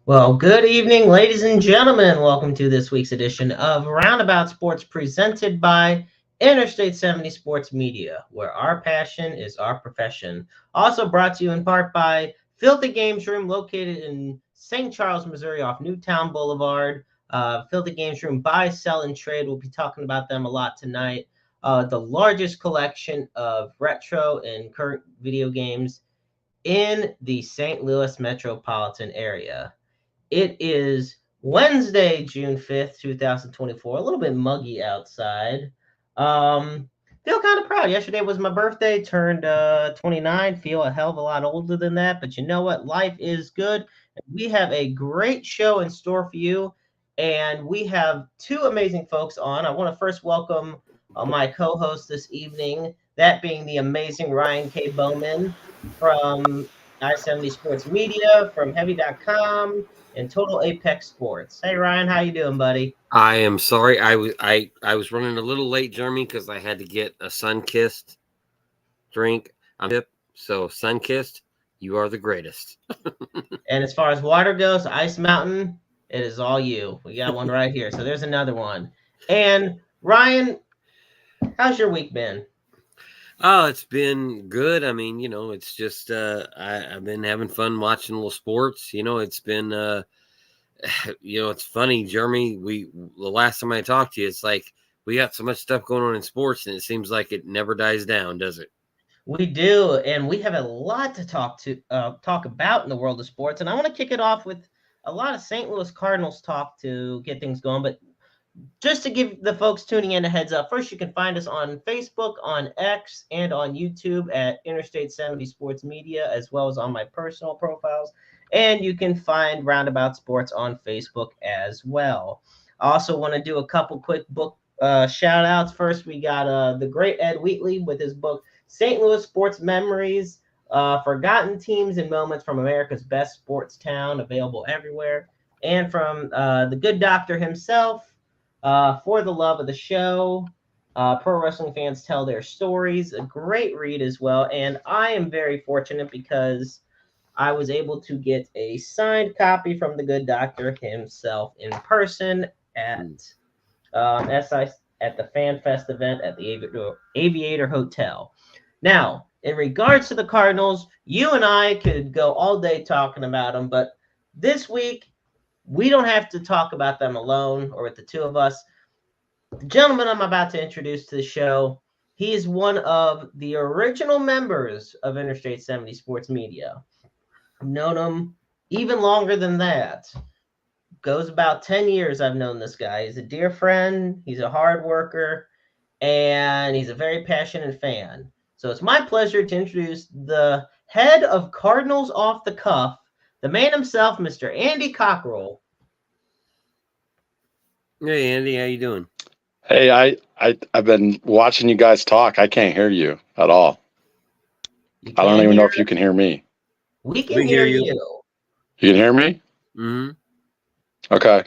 Well, good evening, ladies and gentlemen. Welcome to this week's edition of Roundabout Sports presented by Interstate 70 Sports Media, where our passion is our profession. Also brought to you in part by Filthy Games Room, located in St. Charles, Missouri, off Newtown Boulevard. Filthy Games Room, buy, sell, and trade. We'll be talking about them a lot tonight. The largest collection of retro and current video games in the St. Louis metropolitan area. It is Wednesday, June 5th, 2024. A little bit muggy outside. Feel kind of proud. Yesterday was my birthday, turned 29. Feel a hell of a lot older than that, but you know what? Life is good. We have a great show in store for you, and we have two amazing folks on. I want to first welcome my co-host this evening, that being the amazing Ryan K. Bowman from I-70 Sports Media, from Heavy.com, and Total Apex Sports. Hey Ryan, how you doing, buddy? I am sorry. I was running a little late, Jeremy, because I had to get a sun-kissed drink. I'm hip, so sun-kissed. You are the greatest. And as far as water goes, Ice Mountain, it is all you. We got one right here. So there's another one. And Ryan, how's your week been? Oh, it's been good. I mean, it's just I've been having fun watching little sports. It's been it's funny, Jeremy. The last time I talked to you, it's like we got so much stuff going on in sports, and it seems like it never dies down, does it? We do, and we have a lot to talk about in the world of sports. And I want to kick it off with a lot of St. Louis Cardinals talk to get things going. But just to give the folks tuning in a heads up, first, you can find us on Facebook, on X, and on YouTube at Interstate 70 Sports Media, as well as on my personal profiles. And you can find Roundabout Sports on Facebook as well. I also want to do a couple quick book shout outs. First, we got the great Ed Wheatley with his book, St. Louis Sports Memories, Forgotten Teams and Moments from America's Best Sports Town, available everywhere. And from the good doctor himself, For the Love of the Show, Pro Wrestling Fans Tell Their Stories, a great read as well. And I am very fortunate because I was able to get a signed copy from the good doctor himself in person at at the Fan Fest event at the Aviator Hotel. Now, in regards to the Cardinals, you and I could go all day talking about them, but this week we don't have to talk about them alone or with the two of us. The gentleman I'm about to introduce to the show, he is one of the original members of Interstate 70 Sports Media. I've known him even longer than that. Goes about 10 years I've known this guy. He's a dear friend, he's a hard worker, and he's a very passionate fan. So it's my pleasure to introduce the head of Cardinals Off the Cuff, the man himself, Mr. Andy Cockerill. Hey, Andy, how you doing? Hey, I've been watching you guys talk. I can't hear you at all. I don't even know if you can hear me. We can hear you. You can hear me? Mm-hmm. Okay.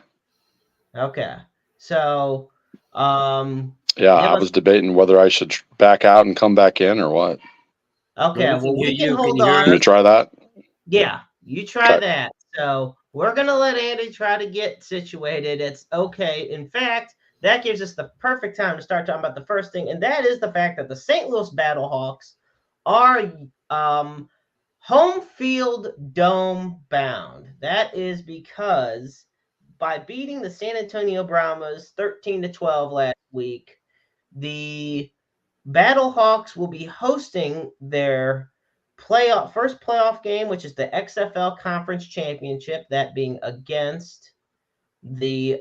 Okay. So, yeah, I was debating whether I should back out and come back in or what. Okay, well, we can hold on. Can you try that? Yeah, you try that. So we're going to let Andy try to get situated. It's okay. In fact, that gives us the perfect time to start talking about the first thing, and that is the fact that the St. Louis Battlehawks are home field dome bound. That is because by beating the San Antonio Brahmas 13-12 last week, the Battlehawks will be hosting their first playoff game, which is the XFL Conference Championship, that being against the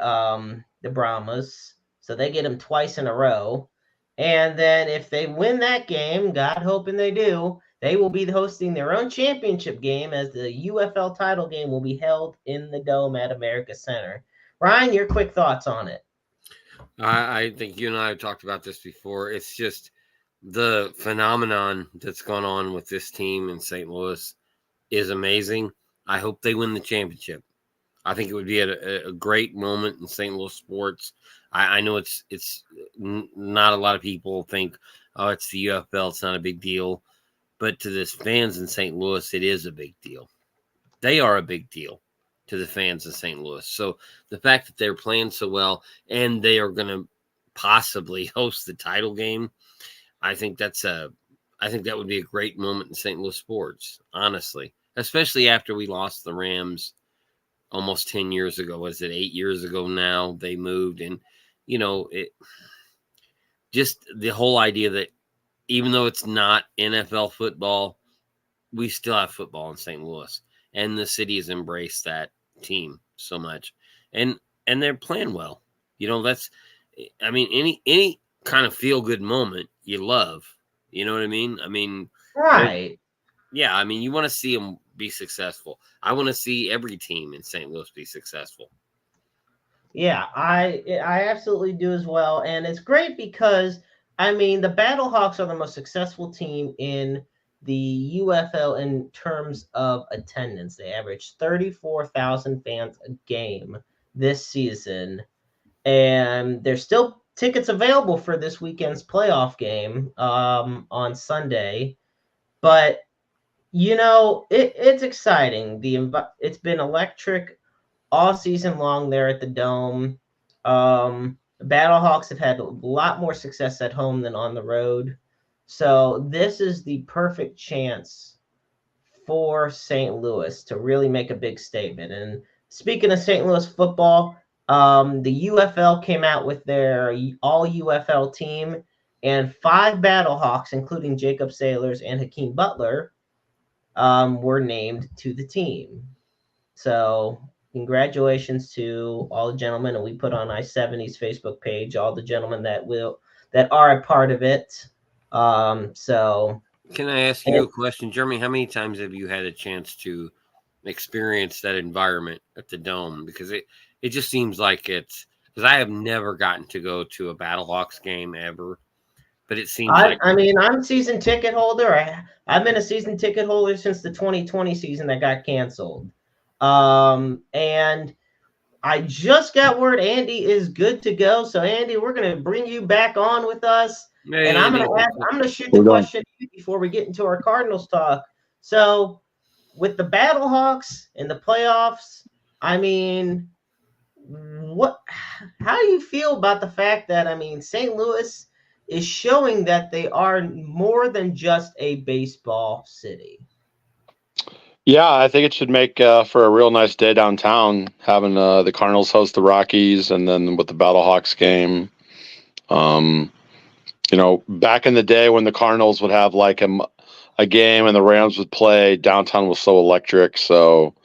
Brahmas. So they get them twice in a row. And then if they win that game, God hoping they do, they will be hosting their own championship game, as the UFL title game will be held in the Dome at America Center. Ryan, your quick thoughts on it. I think you and I have talked about this before. It's just the phenomenon that's gone on with this team in St. Louis is amazing. I hope they win the championship. I think it would be a great moment in St. Louis sports. I know it's not a lot of people think, oh, it's the UFL, it's not a big deal. But to this fans in St. Louis, it is a big deal. They are a big deal. to the fans of St. Louis. So the fact that they're playing so well and they are going to possibly host the title game, I think that would be a great moment in St. Louis sports, honestly, especially after we lost the Rams almost 10 years ago. Was it 8 years ago now? They moved, and just the whole idea that even though it's not NFL football, we still have football in St. Louis, and the city has embraced that team so much, and they're playing well. Any kind of feel good moment you love. You know what I mean? Right. Yeah, you want to see them be successful. I want to see every team in St. Louis be successful. Yeah, I absolutely do as well. And it's great because, the Battlehawks are the most successful team in the UFL in terms of attendance. They average 34,000 fans a game this season. And there's still tickets available for this weekend's playoff game on Sunday. But, it's exciting. It's been electric all season long there at the Dome. The Battlehawks have had a lot more success at home than on the road. So this is the perfect chance for St. Louis to really make a big statement. And speaking of St. Louis football, the UFL came out with their all UFL team, and 5 Battlehawks, including Jacob Sailors and Hakeem Butler, were named to the team. So congratulations to all the gentlemen, and we put on I-70's Facebook page all the gentlemen that are a part of it. So can I ask you a question, Jeremy? How many times have you had a chance to experience that environment at the Dome? Because it just seems like because I have never gotten to go to a Battlehawks game ever, but it seems I'm season ticket holder. I've been a season ticket holder since the 2020 season that got canceled. And I just got word Andy is good to go. So Andy, we're going to bring you back on with us. Hey, and I'm going to shoot the question before we get into our Cardinals talk. So with the Battlehawks in the playoffs, how do you feel about the fact that, St. Louis is showing that they are more than just a baseball city? Yeah, I think it should make for a real nice day downtown, having the Cardinals host the Rockies, and then with the Battlehawks game. Back in the day when the Cardinals would have like a game and the Rams would play, downtown was so electric. So,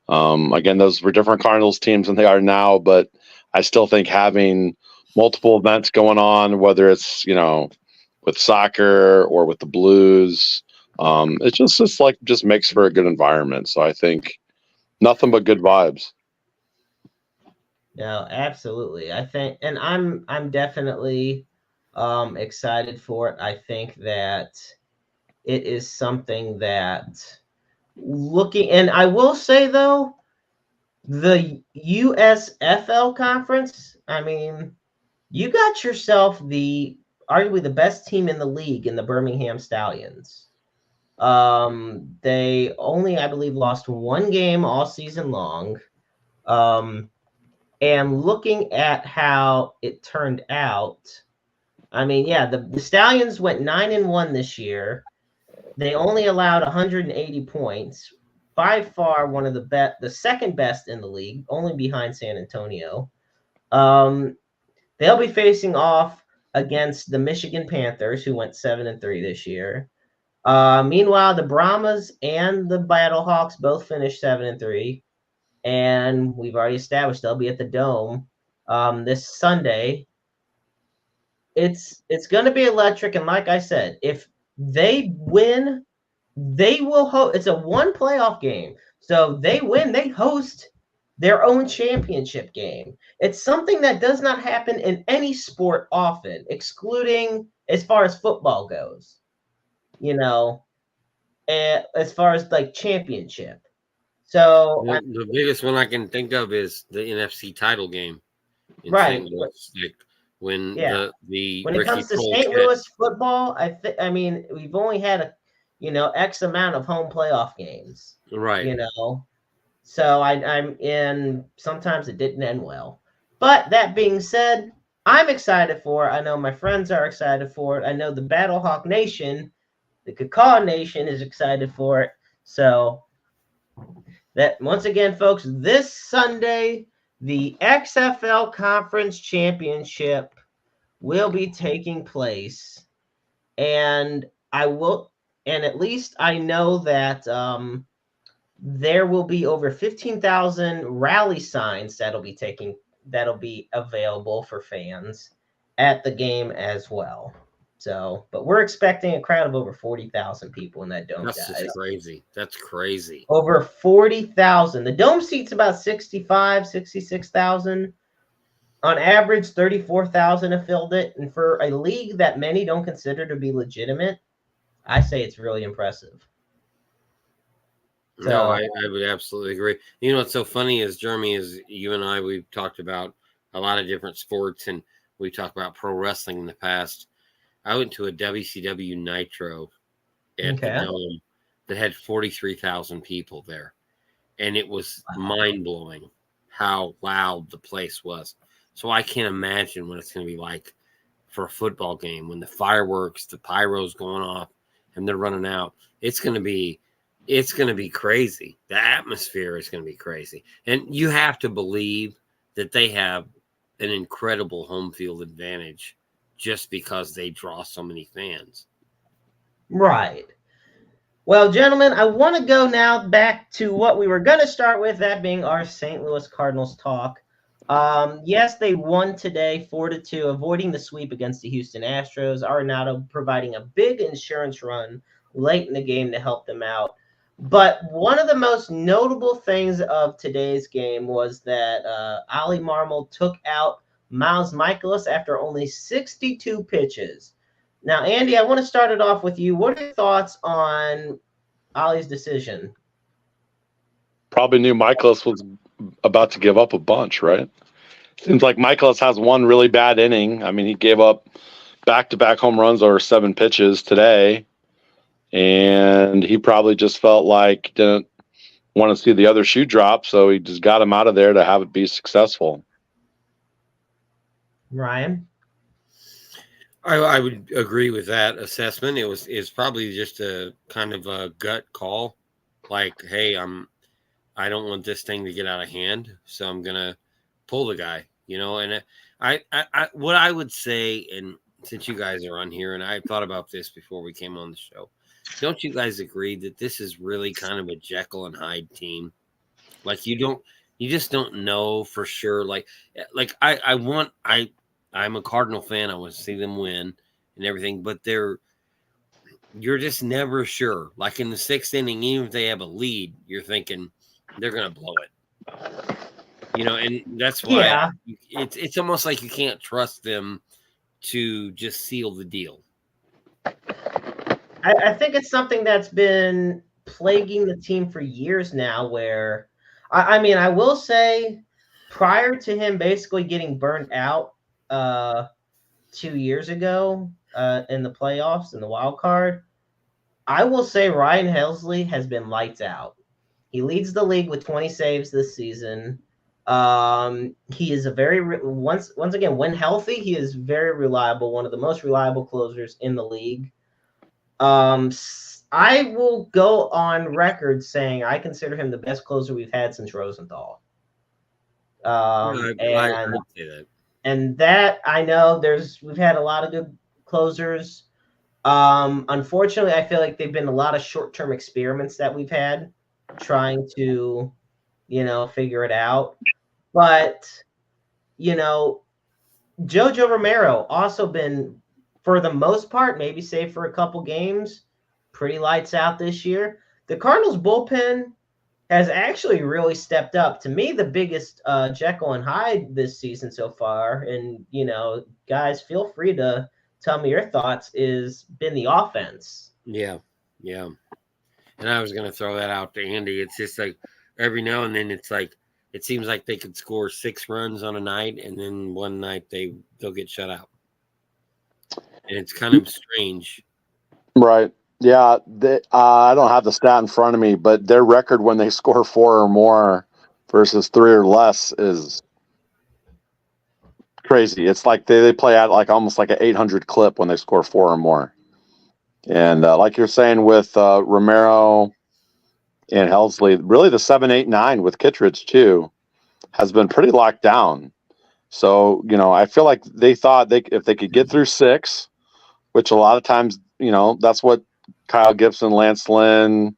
again, those were different Cardinals teams than they are now, but I still think having multiple events going on, whether it's, with soccer or with the Blues, it just makes for a good environment. So I think nothing but good vibes. No, absolutely. I think, and I'm definitely excited for it. I think that it is something that and I will say though, the USFL conference, you got yourself arguably the best team in the league in the Birmingham Stallions. They only, I believe, lost 1 game all season long. And looking at how it turned out, the Stallions went 9-1 this year. They only allowed 180 points, by far one of the second best in the league, only behind San Antonio. They'll be facing off against the Michigan Panthers, who went 7-3 this year. Meanwhile, the Brahmas and the Battlehawks both finished 7-3. And we've already established they'll be at the Dome this Sunday. It's going to be electric, and like I said, if they win, they will host. It's a 1 playoff game, so they win, they host their own championship game. It's something that does not happen in any sport often, excluding as far as football goes. As far as like championship. So the biggest one I can think of is the NFC title game in right. St. Louis. When when it comes to St. Louis football, we've only had X amount of home playoff games. Right. So I'm in. Sometimes it didn't end well. But that being said, I'm excited for it. I know my friends are excited for it. I know the Battlehawk Nation, the Cacao Nation, is excited for it. So that once again, folks, this Sunday, the XFL Conference Championship will be taking place, and I will, and at least I know that there will be over 15,000 rally signs that'll be available for fans at the game as well. So, but we're expecting a crowd of over 40,000 people in that dome, That's guys. just crazy. That's crazy. Over 40,000. The dome seats about 66,000. On average, 34,000 have filled it. And for a league that many don't consider to be legitimate, I say it's really impressive. No, I would absolutely agree. You know what's so funny is, Jeremy, is you and I, we've talked about a lot of different sports, and we talked about pro wrestling in the past. I went to a WCW Nitro at the Dome that had 43,000 people there. And it was mind-blowing how loud the place was. So I can't imagine what it's going to be like for a football game when the fireworks, the pyro's going off, and they're running out. It's going to be crazy. The atmosphere is going to be crazy. And you have to believe that they have an incredible home field advantage just because they draw so many fans. Right. Well, gentlemen, I want to go now back to what we were going to start with, that being our St. Louis Cardinals talk. Yes, they won today 4-2, avoiding the sweep against the Houston Astros. Arenado providing a big insurance run late in the game to help them out. But one of the most notable things of today's game was that Ali Marmol took out Miles Mikolas after only 62 pitches. Now, Andy, I want to start it off with you. What are your thoughts on Ali's decision? Probably knew Mikolas was about to give up a bunch, right? Seems like Mikolas has one really bad inning. I mean, he gave up back-to-back home runs over 7 pitches today, and he probably just felt like he didn't want to see the other shoe drop, so he just got him out of there to have it be successful. Ryan? I would agree with that assessment. It's probably just a kind of a gut call, like, hey, I don't want this thing to get out of hand, so I'm gonna pull the guy, you know. And I what I would say, and since you guys are on here, and I thought about this before we came on the show, don't you guys agree that this is really kind of a Jekyll and Hyde team? Like you just don't know for sure. Like I'm a Cardinal fan. I want to see them win and everything, but you're just never sure. Like in the 6th inning, even if they have a lead, you're thinking they're going to blow it. You know, and that's why it's almost like you can't trust them to just seal the deal. I think it's something that's been plaguing the team for years now, where I mean, I will say prior to him basically getting burnt out 2 years ago in the playoffs in the wild card, I will say Ryan Helsley has been lights out. He leads the league with 20 saves this season. He is a very once again, when healthy, he is very reliable, one of the most reliable closers in the league. I will go on record saying I consider him the best closer we've had since Rosenthal. I say that. And that I know we've had a lot of good closers. Unfortunately, I feel like they've been a lot of short-term experiments that we've had trying to, figure it out. But, Jojo Romero also been, for the most part, maybe save for a couple games, pretty lights out this year. The Cardinals bullpen has actually really stepped up. To me, the biggest Jekyll and Hyde this season so far, and, guys, feel free to tell me your thoughts, is been the offense. Yeah. And I was going to throw that out to Andy. It's just like every now and then it's like it seems like they could score 6 runs on a night, and then one night they'll get shut out. And it's kind of strange. Right. Yeah, I don't have the stat in front of me, but their record when they score 4 or more versus 3 or less is crazy. It's like they play at like almost like an 800 clip when they score 4 or more. And like you're saying with Romero and Helsley, really the 7, 8, 9 with Kittredge too has been pretty locked down. So, I feel like they thought if they could get through 6, which a lot of times, that's what Kyle Gibson, Lance Lynn,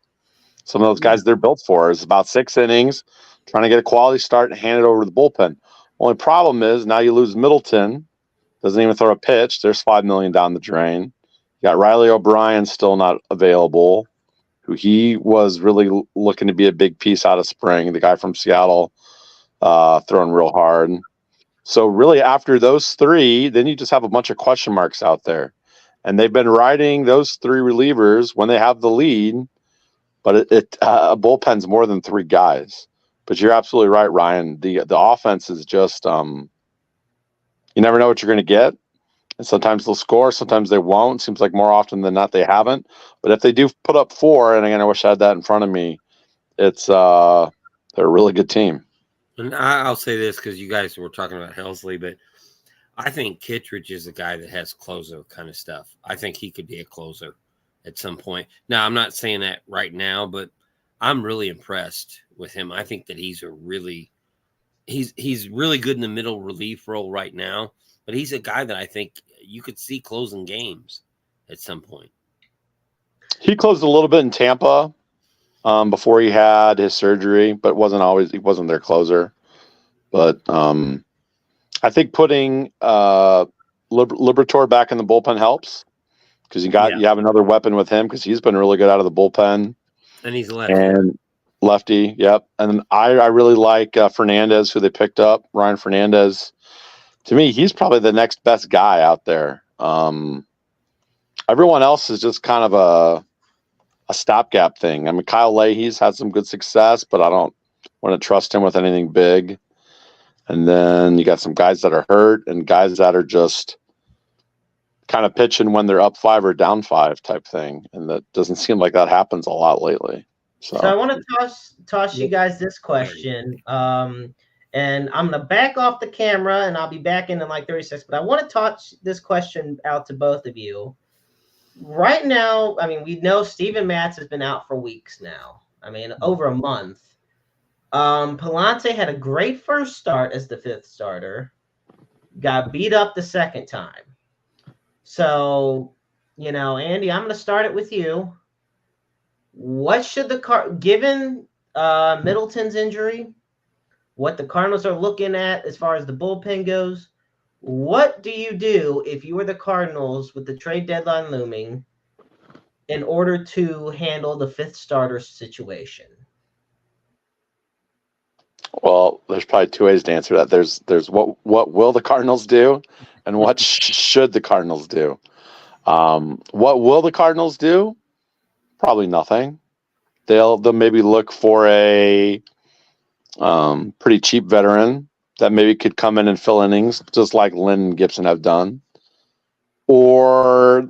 some of those guys they're built for is about 6 innings, trying to get a quality start and hand it over to the bullpen. Only problem is now you lose Middleton, doesn't even throw a pitch. There's $5 million down the drain. You got Riley O'Brien still not available, who he was really looking to be a big piece out of spring. The guy from Seattle throwing real hard. So really after those 3, then you just have a bunch of question marks out there. And they've been riding those 3 relievers when they have the lead, but a bullpen's more than 3 guys. But you're absolutely right, Ryan. The offense is just you never know what you're going to get. And sometimes they'll score, sometimes they won't. Seems like more often than not they haven't. But if they do put up 4, and again, I wish I had that in front of me, it's they're a really good team. And I'll say this because you guys were talking about Helsley, but I think Kittredge is a guy that has closer kind of stuff. I think he could be a closer at some point. Now, I'm not saying that right now, but I'm really impressed with him. I think that he's really good in the middle relief role right now, but he's a guy that I think you could see closing games at some point. He closed a little bit in Tampa before he had his surgery, but he wasn't their closer. But I think putting Liberatore back in the bullpen helps because you have another weapon with him because he's been really good out of the bullpen. And he's lefty. Yep. And I really like Fernandez, who they picked up, Ryan Fernandez. To me, he's probably the next best guy out there. Everyone else is just kind of a stopgap thing. I mean, Kyle Leahy's had some good success, but I don't want to trust him with anything big. And then you got some guys that are hurt and guys that are just kind of pitching when they're up 5 or down 5 type thing. And that doesn't seem like that happens a lot lately. So I want to toss you guys this question. And I'm going to back off the camera and I'll be back in like 30 seconds. But I want to toss this question out to both of you. Right now, I mean, we know Steven Matz has been out for weeks now. I mean, over a month. Palante had a great first start as the 5th starter. Got beat up the second time. So, Andy, I'm going to start it with you. What should given Middleton's injury, what the Cardinals are looking at as far as the bullpen goes, what do you do if you were the Cardinals with the trade deadline looming in order to handle the 5th starter situation? Well, there's probably 2 ways to answer that. There's what will the Cardinals do, and what should the Cardinals do? What will the Cardinals do? Probably nothing. They'll maybe look for a pretty cheap veteran that maybe could come in and fill innings, just like Lynn and Gibson have done. Or,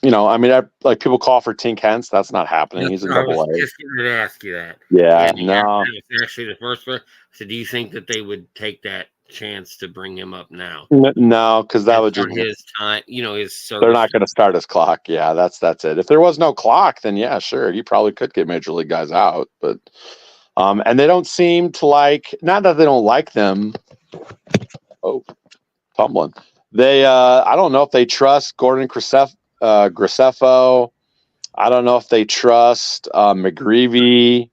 like people call for Tink Hence. That's not happening. He's in Double A. Just going to ask you that. Yeah, no. It's actually the first one. So do you think that they would take that chance to bring him up now? No, because that would just his time. His service. They're not going to start his clock. Yeah, that's it. If there was no clock, then yeah, sure, he probably could get major league guys out, but. And they don't seem to not that they don't like them. Oh, tumbling. They, I don't know if they trust Gordon Graceffo. I don't know if they trust McGreevy.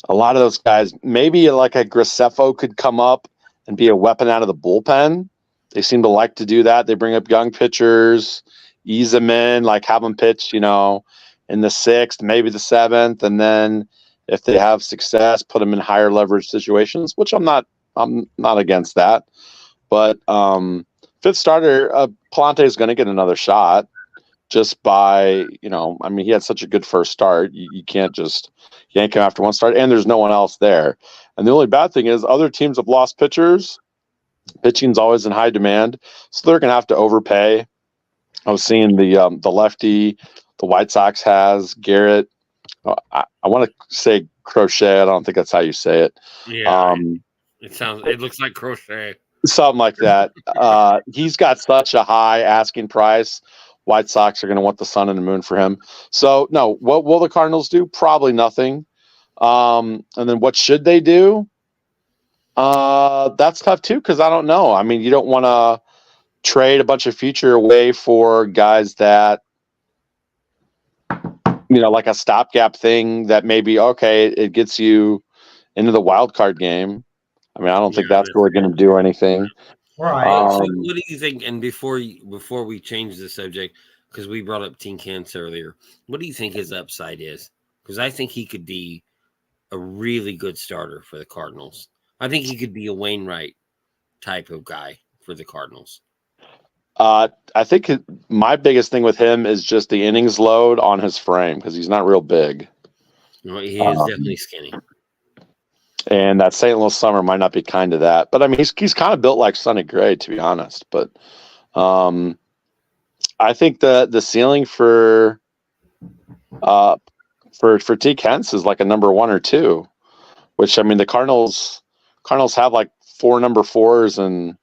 A lot of those guys, maybe like a Graceffo could come up and be a weapon out of the bullpen. They seem to like to do that. They bring up young pitchers, ease them in, like have them pitch, in the 6th, maybe the 7th, and then if they have success, put them in higher leverage situations, which I'm not against that. But 5th starter, Palante is going to get another shot just by, he had such a good first start. You can't just yank him after one start, and there's no one else there. And the only bad thing is other teams have lost pitchers. Pitching's always in high demand, so they're going to have to overpay I was seeing the lefty the White Sox has, Garrett. I want to say Crochet. I don't think that's how you say it. Yeah, it looks like crochet. Something like that. He's got such a high asking price. White Sox are going to want the sun and the moon for him. So, no, what will the Cardinals do? Probably nothing. And then what should they do? That's tough too, because I don't know. I mean, you don't want to trade a bunch of future away for guys that, like a stopgap thing that maybe, okay, it gets you into the wild card game. I mean, I don't think that's really going to do anything. Right. So what do you think? And before we change the subject, because we brought up Teen Kent's earlier, what do you think his upside is? Because I think he could be a really good starter for the Cardinals. I think he could be a Wainwright type of guy for the Cardinals. I think my biggest thing with him is just the innings load on his frame, because he's not real big. Well, he is definitely skinny. And that St. Louis summer might not be kind to that. But I mean, he's kind of built like Sonny Gray, to be honest. But I think the ceiling for T. Kent's is like a number 1 or 2, which, I mean, the Cardinals have like 4 number 4s and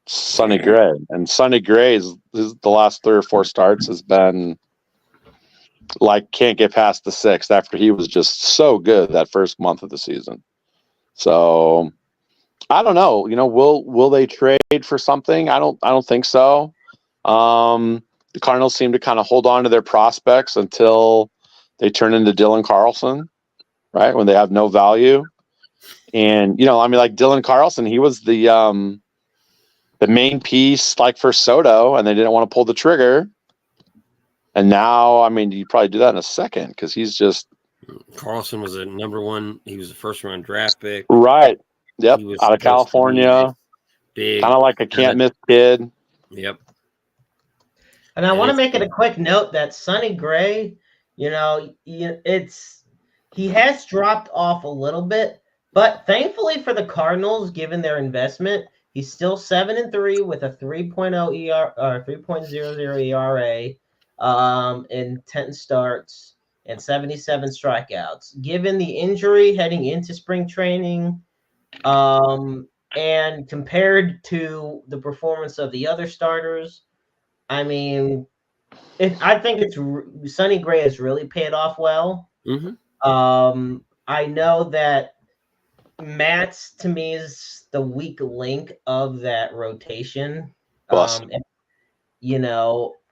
Sonny Gray. And Sonny Gray the last 3 or 4 starts has been like can't get past the 6th after he was just so good that first month of the season. So I don't know. Will they trade for something? I don't think so. The Cardinals seem to kind of hold on to their prospects until they turn into Dylan Carlson, right? When they have no value. And I mean, like Dylan Carlson, he was the main piece like for Soto, and they didn't want to pull the trigger. And now, I mean, you probably do that in a second, because he's just Carlson was a number 1. He was a first-round draft pick. Right. Yep. Out of California. Big. Kind of like a can't-miss kid. Yep. And I want to make it a quick note that Sonny Gray, he has dropped off a little bit, but thankfully for the Cardinals, given their investment, he's still 7-3 with a 3.0 ER or 3.00 ERA, in 10 starts and 77 strikeouts. Given the injury heading into spring training, and compared to the performance of the other starters, I mean, I think Sonny Gray has really paid off well. Mm-hmm. I know that Matt's, to me, is the weak link of that rotation.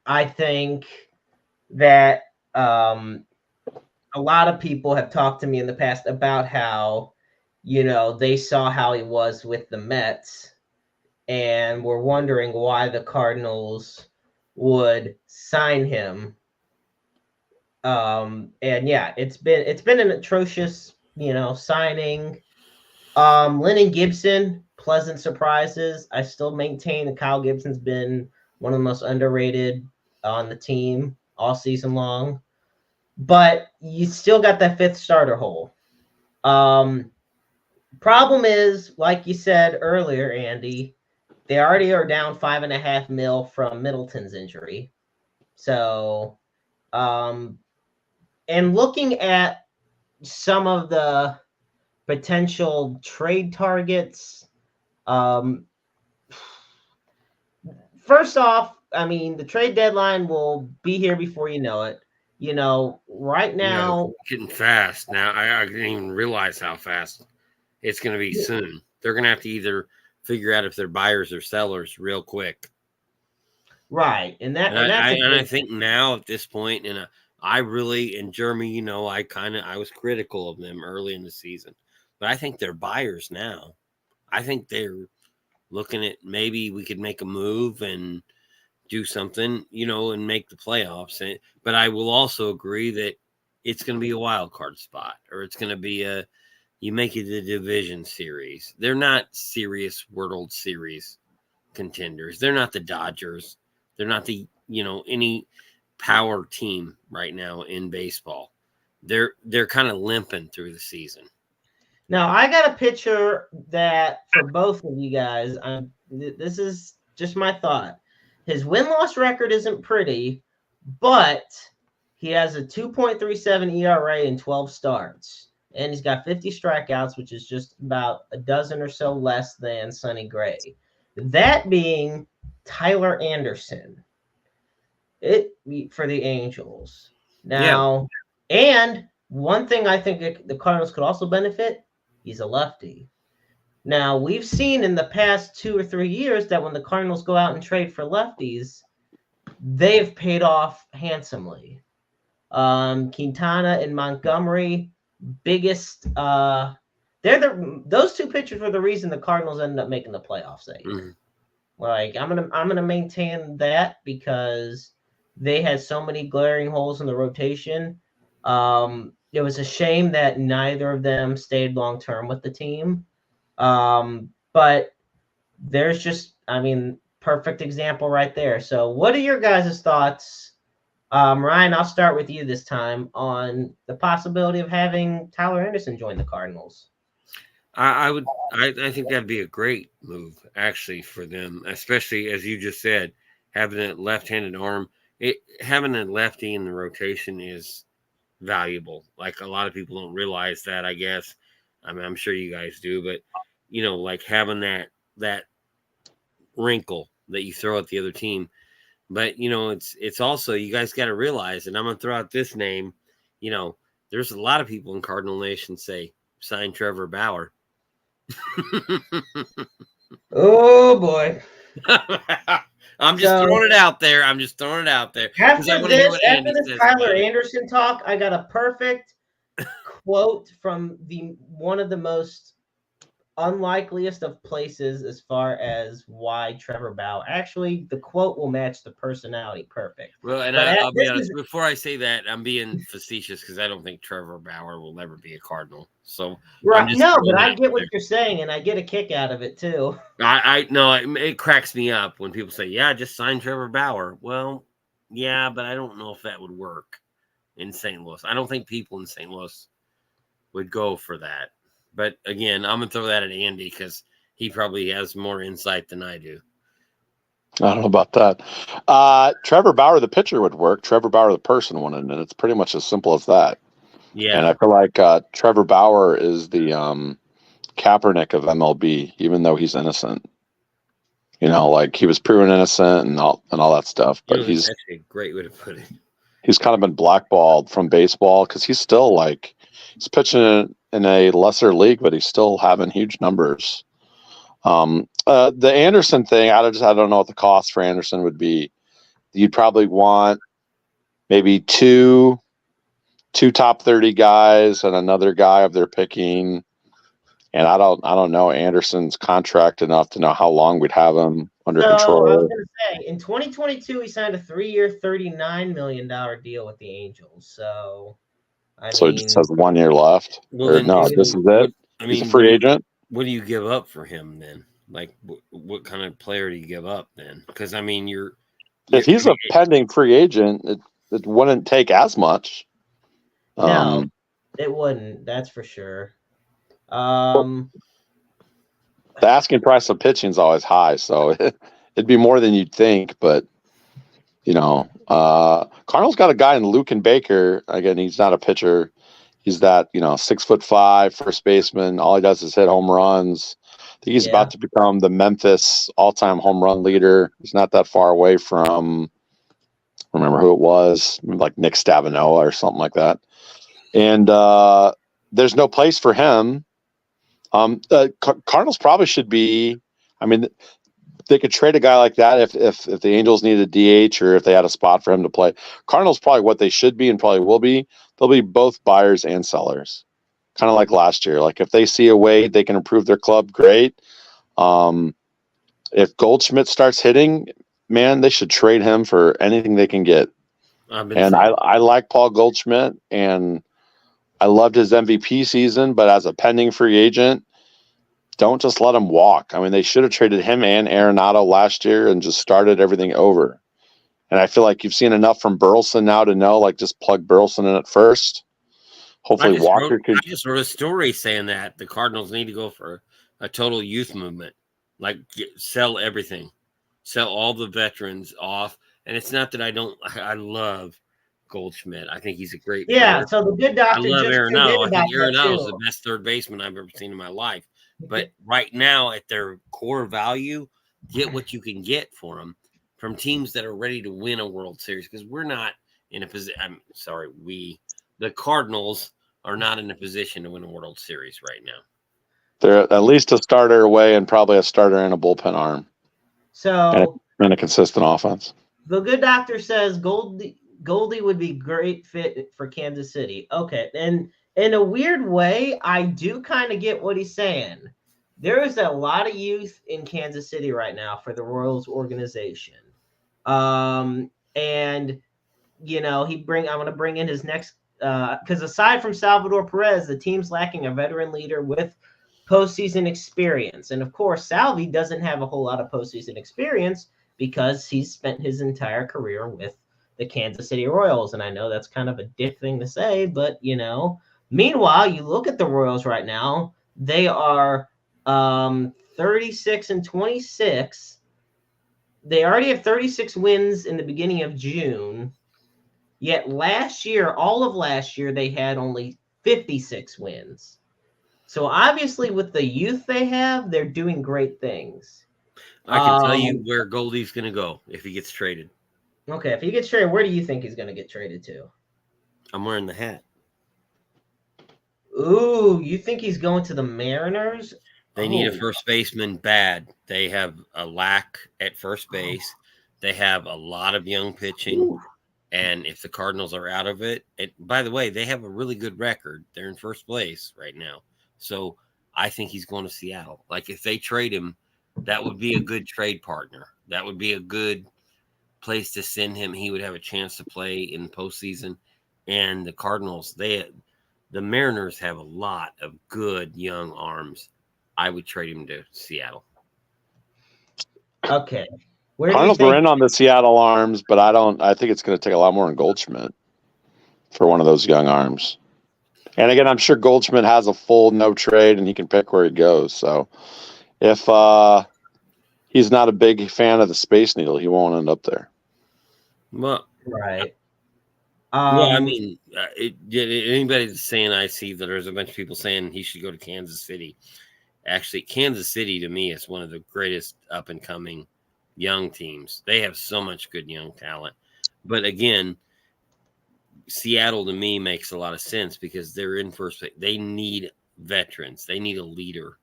I think that a lot of people have talked to me in the past about how, they saw how he was with the Mets and were wondering why the Cardinals would sign him. And yeah, it's been an atrocious, signing. Lennon Gibson, pleasant surprises. I still maintain that Kyle Gibson's been one of the most underrated on the team all season long. But you still got that 5th starter hole. Problem is, like you said earlier, Andy, they already are down $5.5 million from Middleton's injury. So, and looking at some of the potential trade targets, first off, I mean, the trade deadline will be here before you know it. Right now, getting fast now. I didn't even realize how fast it's going to be soon. They're going to have to either figure out if they're buyers or sellers real quick. Right, I think now at this point, and I really, and Jeremy, I was critical of them early in the season, but I think they're buyers now. I think they're looking at maybe we could make a move and do something, and make the playoffs. But I will also agree that it's going to be a wild card spot, or it's going to be you make it a division series. They're not serious World Series contenders. They're not the Dodgers. They're not the, any power team right now in baseball. They're kind of limping through the season. Now, I got a picture that for both of you guys, this is just my thought. his win-loss record isn't pretty, but he has a 2.37 ERA in 12 starts. And he's got 50 strikeouts, which is just about a dozen or so less than Sonny Gray. That being Tyler Anderson for the Angels. Now, and one thing I think the Cardinals could also benefit, he's a lefty. Now, we've seen in the past 2 or 3 years that when the Cardinals go out and trade for lefties, they've paid off handsomely. Quintana and Montgomery, biggest those two pitchers were the reason the Cardinals ended up making the playoffs that year. Mm-hmm. Like I'm gonna maintain that because they had so many glaring holes in the rotation. It was a shame that neither of them stayed long term with the team. But there's just, perfect example right there. So what are your guys' thoughts? Ryan, I'll start with you this time on the possibility of having Tyler Anderson join the Cardinals. I think that'd be a great move, actually, for them, especially as you just said, having a left-handed arm. Having a lefty in the rotation is valuable. Like a lot of people don't realize that, I guess. I'm sure you guys do, but like having that wrinkle that you throw at the other team. But it's also, you guys got to realize, and I'm gonna throw out this name. There's a lot of people in Cardinal Nation say sign Trevor Bauer. Oh boy. I'm just throwing it out there. After this Tyler Anderson talk, I got a perfect quote from one of the most unlikeliest of places as far as why Trevor Bauer. Actually, the quote will match the personality perfect. Well, and I'll be honest, before I say that, I'm being facetious because I don't think Trevor Bauer will ever be a Cardinal. So right, no, but I get what you're saying, and I get a kick out of it too. I know it cracks me up when people say, "Yeah, just sign Trevor Bauer." Well, yeah, but I don't know if that would work in St. Louis. I don't think people in St. Louis would go for that. But again, I'm going to throw that at Andy because he probably has more insight than I do. I don't know about that. Trevor Bauer, the pitcher, would work. Trevor Bauer, the person, wouldn't, and it's pretty much as simple as that. Yeah. And I feel like Trevor Bauer is the Kaepernick of MLB, even though he's innocent. Like he was proven innocent and all that stuff. But he's actually a great way to put it. He's kind of been blackballed from baseball because he's still he's pitching in a lesser league, but he's still having huge numbers. The Anderson thing, I don't know what the cost for Anderson would be. You'd probably want maybe two top 30 guys and another guy of their picking. And I don't know Anderson's contract enough to know how long we'd have him under control. I was going to say, in 2022, he signed a 3-year, $39 million deal with the Angels. So he just has 1 year left. This is it. He's a free agent. What do you give up for him then? Like, what kind of player do you give up then? Because if he's a pending free agent, it wouldn't take as much. No, it wouldn't. That's for sure. The asking price of pitching is always high, so it'd be more than you'd think. But Cardinals got a guy in Luke and Baker. Again, he's not a pitcher. He's that 6'5" first baseman. All he does is hit home runs. I think he's about to become the Memphis all-time home run leader. He's not that far away from. Remember who it was? Like Nick Stavinola or something like that. And there's no place for him. Cardinals probably should be. They could trade a guy like that if the Angels needed a DH or if they had a spot for him to play. Cardinals probably what they should be and probably will be. They'll be both buyers and sellers, kind of like last year. Like if they see a way they can improve their club, great. If Goldschmidt starts hitting, man, they should trade him for anything they can get. I like Paul Goldschmidt, and I loved his MVP season, but as a pending free agent, don't just let him walk. They should have traded him and Arenado last year and just started everything over. And I feel like you've seen enough from Burleson now to know, just plug Burleson in at first. Hopefully Walker could. I just wrote a story saying that the Cardinals need to go for a total youth movement, sell everything. sell all the veterans off. And it's not that I love Goldschmidt. I think he's a great Yeah, player. so the good I doctor love just tuned in Arenado. I about think that Arenado is too. the best third baseman I've ever seen in my life. But right now, at their core value, get what you can get for them from teams that are ready to win a World Series, because we're not in a position. I'm sorry, the Cardinals are not in a position to win a World Series right now. They're at least a starter away and probably a starter and a bullpen arm. So and a consistent offense. The good doctor says Goldie would be great fit for Kansas City. Okay, and in a weird way, I do kind of get what he's saying. There is a lot of youth in Kansas City right now for the Royals organization. And I'm going to bring in his next because aside from Salvador Perez, the team's lacking a veteran leader with postseason experience. And of course, Salvi doesn't have a whole lot of postseason experience because he's spent his entire career with the Kansas City Royals. And I know that's kind of a dick thing to say, but meanwhile, you look at the Royals right now, they are 36-26. They already have 36 wins in the beginning of June. Yet all of last year, they had only 56 wins. So obviously, with the youth they have, they're doing great things. I can tell you where Goldie's going to go if he gets traded. Okay, if he gets traded, where do you think he's going to get traded to? I'm wearing the hat. Ooh, you think he's going to the Mariners? They need a first baseman bad. They have a lack at first base. They have a lot of young pitching. Ooh. And if the Cardinals are out of it, by the way, they have a really good record. They're in first place right now. So I think he's going to Seattle. Like, if they trade him, that would be a good trade partner. That would be a good place to send him. He would have a chance to play in postseason. And the Cardinals, the Mariners have a lot of good young arms. I would trade him to Seattle. Okay. Cardinals were in on the Seattle arms, but I think it's going to take a lot more than Goldschmidt for one of those young arms. And again, I'm sure Goldschmidt has a full no trade and he can pick where he goes. So if he's not a big fan of the Space Needle, he won't end up there. Well, right. I mean, anybody that's saying, I see that there's a bunch of people saying he should go to Kansas City. Actually, Kansas City to me is one of the greatest up and coming young teams. They have so much good young talent. But again, Seattle to me makes a lot of sense because they're in first place. They need veterans. They need a leader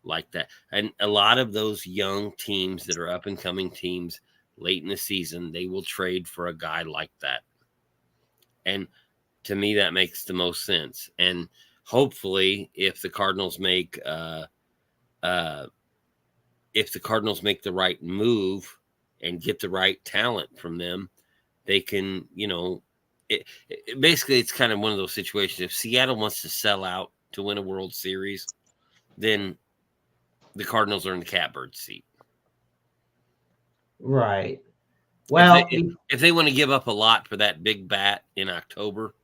like that. And a lot of those young teams that are up and coming teams late in the season, they will trade for a guy like that. And to me, that makes the most sense. And hopefully, if the Cardinals make the right move and get the right talent from them, they can, basically it's kind of one of those situations. If Seattle wants to sell out to win a World Series, then the Cardinals are in the catbird seat. Right. Well, if they want to give up a lot for that big bat in October,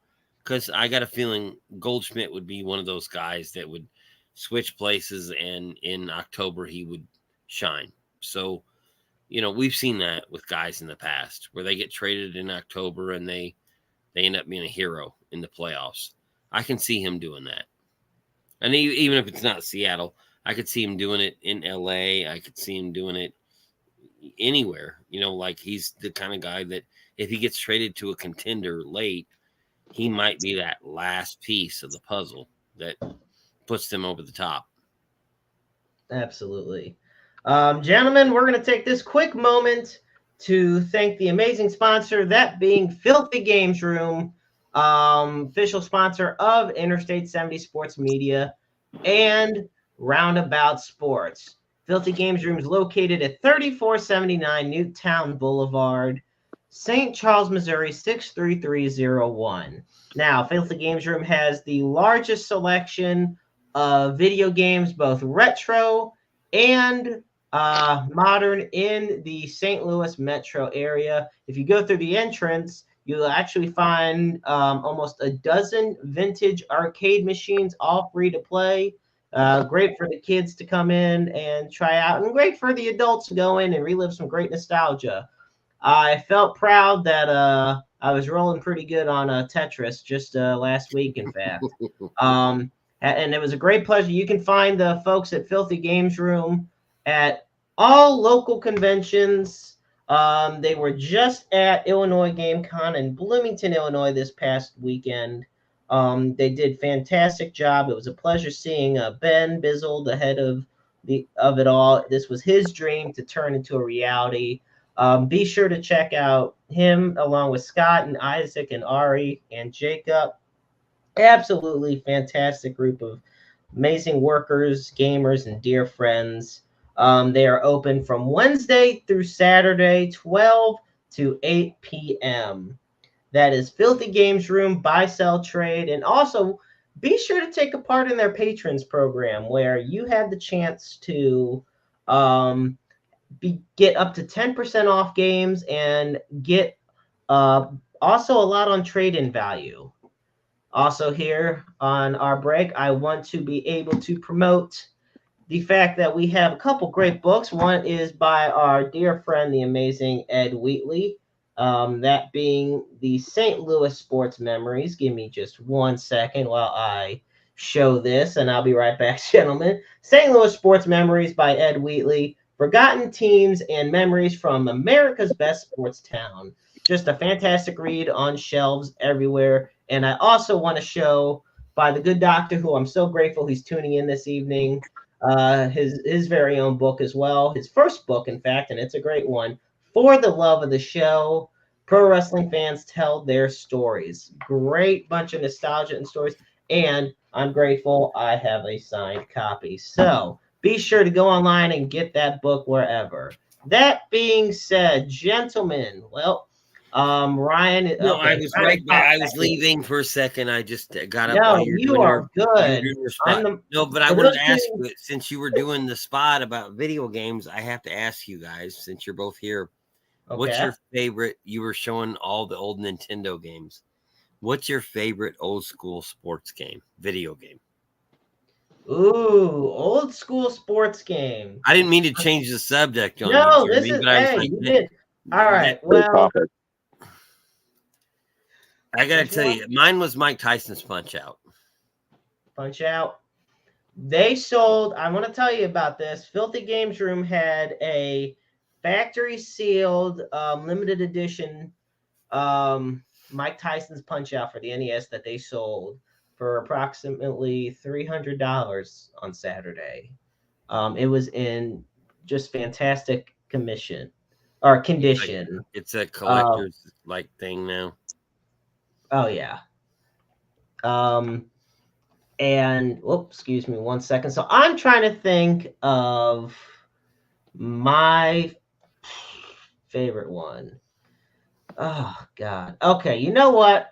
because I got a feeling Goldschmidt would be one of those guys that would switch places, and in October he would shine. So, we've seen that with guys in the past where they get traded in October and they end up being a hero in the playoffs. I can see him doing that. And even if it's not Seattle, I could see him doing it in LA. I could see him doing it anywhere. Like, he's the kind of guy that if he gets traded to a contender late, he might be that last piece of the puzzle that puts them over the top. Absolutely. Gentlemen, we're going to take this quick moment to thank the amazing sponsor, that being Filthy Games Room, official sponsor of Interstate 70 Sports Media and Roundabout Sports. Filthy Games Room is located at 3479 Newtown Boulevard, St. Charles, Missouri, 63301. Now, Filthy Games Room has the largest selection of video games, both retro and modern, in the St. Louis metro area. If you go through the entrance, you'll actually find almost a dozen vintage arcade machines, all free to play. Great for the kids to come in and try out, and great for the adults to go in and relive some great nostalgia. I felt proud that I was rolling pretty good on Tetris just last week, in fact. And it was a great pleasure. You can find the folks at Filthy Games Room at all local conventions. They were just at Illinois Game Con in Bloomington, Illinois this past weekend. They did fantastic job. It was a pleasure seeing Ben Bizzle, the head of it all. This was his dream to turn into a reality. Be sure to check out him along with Scott and Isaac and Ari and Jacob. Absolutely fantastic group of amazing workers, gamers, and dear friends. They are open from Wednesday through Saturday, 12 to 8 p.m. That is Filthy Games Room, buy, sell, trade. And also be sure to take a part in their patrons program where you have the chance to get up to 10% off games and get also a lot on trade-in value. Also here on our break, I want to be able to promote the fact that we have a couple great books. One is by our dear friend, the amazing Ed Wheatley, that being the St. Louis Sports Memories. Give me just 1 second while I show this, and I'll be right back, gentlemen. St. Louis Sports Memories by Ed Wheatley. Forgotten teams and memories from America's best sports town. Just a fantastic read on shelves everywhere. And I also want to show by the good doctor, who I'm so grateful he's tuning in this evening, his very own book as well. His first book, in fact, and it's a great one. For the Love of the Show, Pro Wrestling Fans Tell Their Stories. Great bunch of nostalgia and stories. And I'm grateful I have a signed copy. So be sure to go online and get that book wherever. That being said, gentlemen, well, Ryan. No, okay, I was right back. I was leaving for a second. I just got up. No, while you are good. No, but I wanted to ask you, since you were doing the spot about video games, I have to ask you guys, since you're both here, what's your favorite? You were showing all the old Nintendo games. What's your favorite old school sports game, video game? Ooh, old school sports game. I didn't mean to change the subject on no, you, this is, hey, like, you did. All right, well, I gotta tell you, mine was Mike Tyson's Punch Out. Punch Out. They sold, I want to tell you about this. Filthy Games Room had a factory sealed limited edition Mike Tyson's Punch Out for the NES that they sold for approximately $300 on Saturday. It was in just fantastic condition. It's a collector's thing now. Oh yeah. And excuse me 1 second. So I'm trying to think of my favorite one. Oh God. Okay, you know what?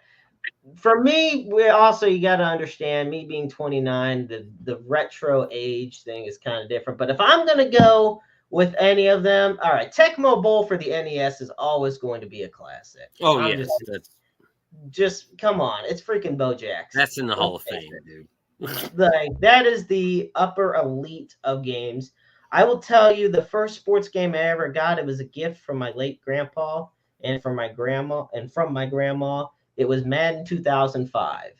For me, you got to understand, me being 29, the retro age thing is kind of different. But if I'm gonna go with any of them, all right, Tecmo Bowl for the NES is always going to be a classic. Oh yes, just come on, it's freaking Bojack's. That's in the Hall of Fame, dude. That is the upper elite of games. I will tell you, the first sports game I ever got, it was a gift from my late grandpa and from my grandma. It was Madden 2005.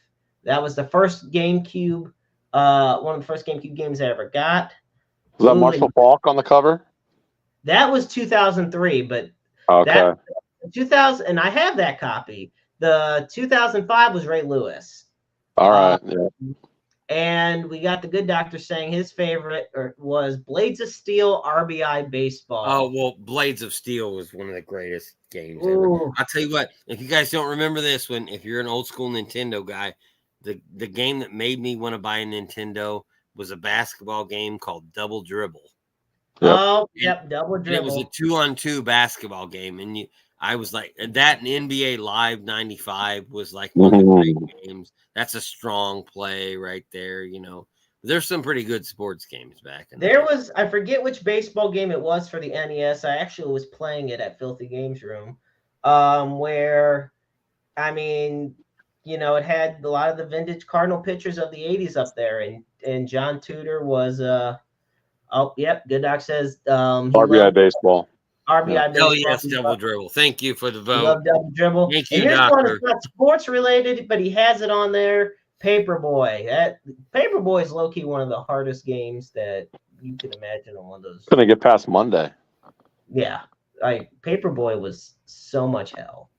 That was the first GameCube, one of the first GameCube games I ever got. Was that Marshall Faulk on the cover? That was 2003, but okay. 2000, and I have that copy. The 2005 was Ray Lewis. All right. Yeah. And we got the good doctor saying his favorite was Blades of Steel RBI Baseball. Oh, well, Blades of Steel was one of the greatest games ever. I'll tell you what, if you guys don't remember this one, if you're an old school Nintendo guy, the game that made me want to buy a Nintendo was a basketball game called Double Dribble. Yep. Oh, yep, Double Dribble. And it was a 2-on-2 basketball game. And I was like, that and NBA Live 95 was like one of the great games. That's a strong play right there, you know. There's some pretty good sports games back in there. I forget which baseball game it was for the NES. I actually was playing it at Filthy Games Room, where, I mean, you know, it had a lot of the vintage Cardinal pitchers of the 80s up there, and and John Tudor was oh yep, Good Doc says he RBI baseball. RBI baseball. Oh yes, double dribble. Thank you for the He vote. loved double dribble. Thank And you, here's one Doctor. that's not sports related, but he has it on there. Paperboy. That Paperboy is low key one of the hardest games that you can imagine on one of those. Couldn't get past Monday. Yeah, Paperboy was so much hell.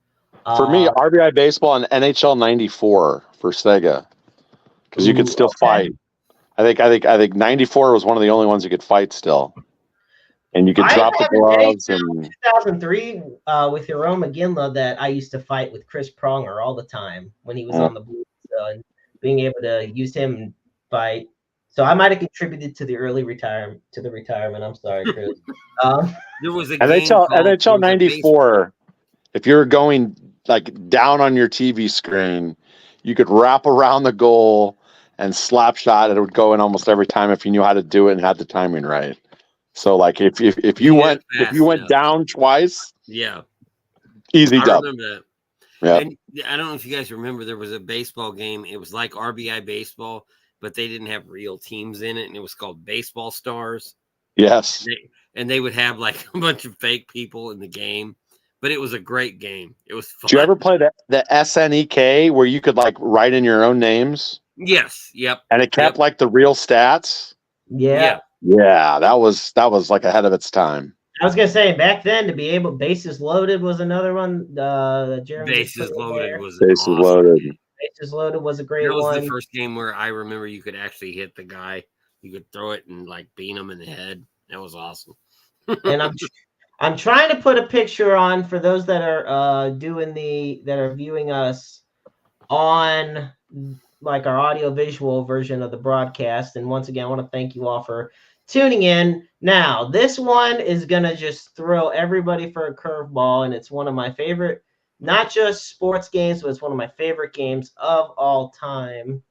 For me, RBI baseball and NHL '94 for Sega, because you could still fight. I think '94 was one of the only ones you could fight still, and you could drop the gloves. And 2003 with Jerome McGinley that I used to fight with Chris Pronger all the time when he was on the Blues, and being able to use him and fight. So I might have contributed to the early retirement. I'm sorry, Chris. There was a NHL '94. If you're going like down on your TV screen, you could wrap around the goal and slap shot. It would go in almost every time if you knew how to do it and had the timing right. So like if you went down twice, yeah, easy dub. I remember that. Yeah. And I don't know if you guys remember, there was a baseball game. It was like RBI baseball, but they didn't have real teams in it, and it was called Baseball Stars. Yes. And they would have like a bunch of fake people in the game. But it was a great game. It was fun. Did you ever play the SNEK where you could like write in your own names? Yes. Yep. And it kept like the real stats. Yeah. Yeah. That was like ahead of its time. I was gonna say back then to be able Bases Loaded was another one. Jeremy Bases Loaded was Bases awesome. Loaded. Bases Loaded was a great one. That was the first game where I remember you could actually hit the guy. You could throw it and like beat him in the head. That was awesome. And I'm trying to put a picture on for those that are viewing us on like our audio visual version of the broadcast. And once again, I want to thank you all for tuning in. Now, this one is gonna just throw everybody for a curveball, and it's one of my favorite, not just sports games, but it's one of my favorite games of all time.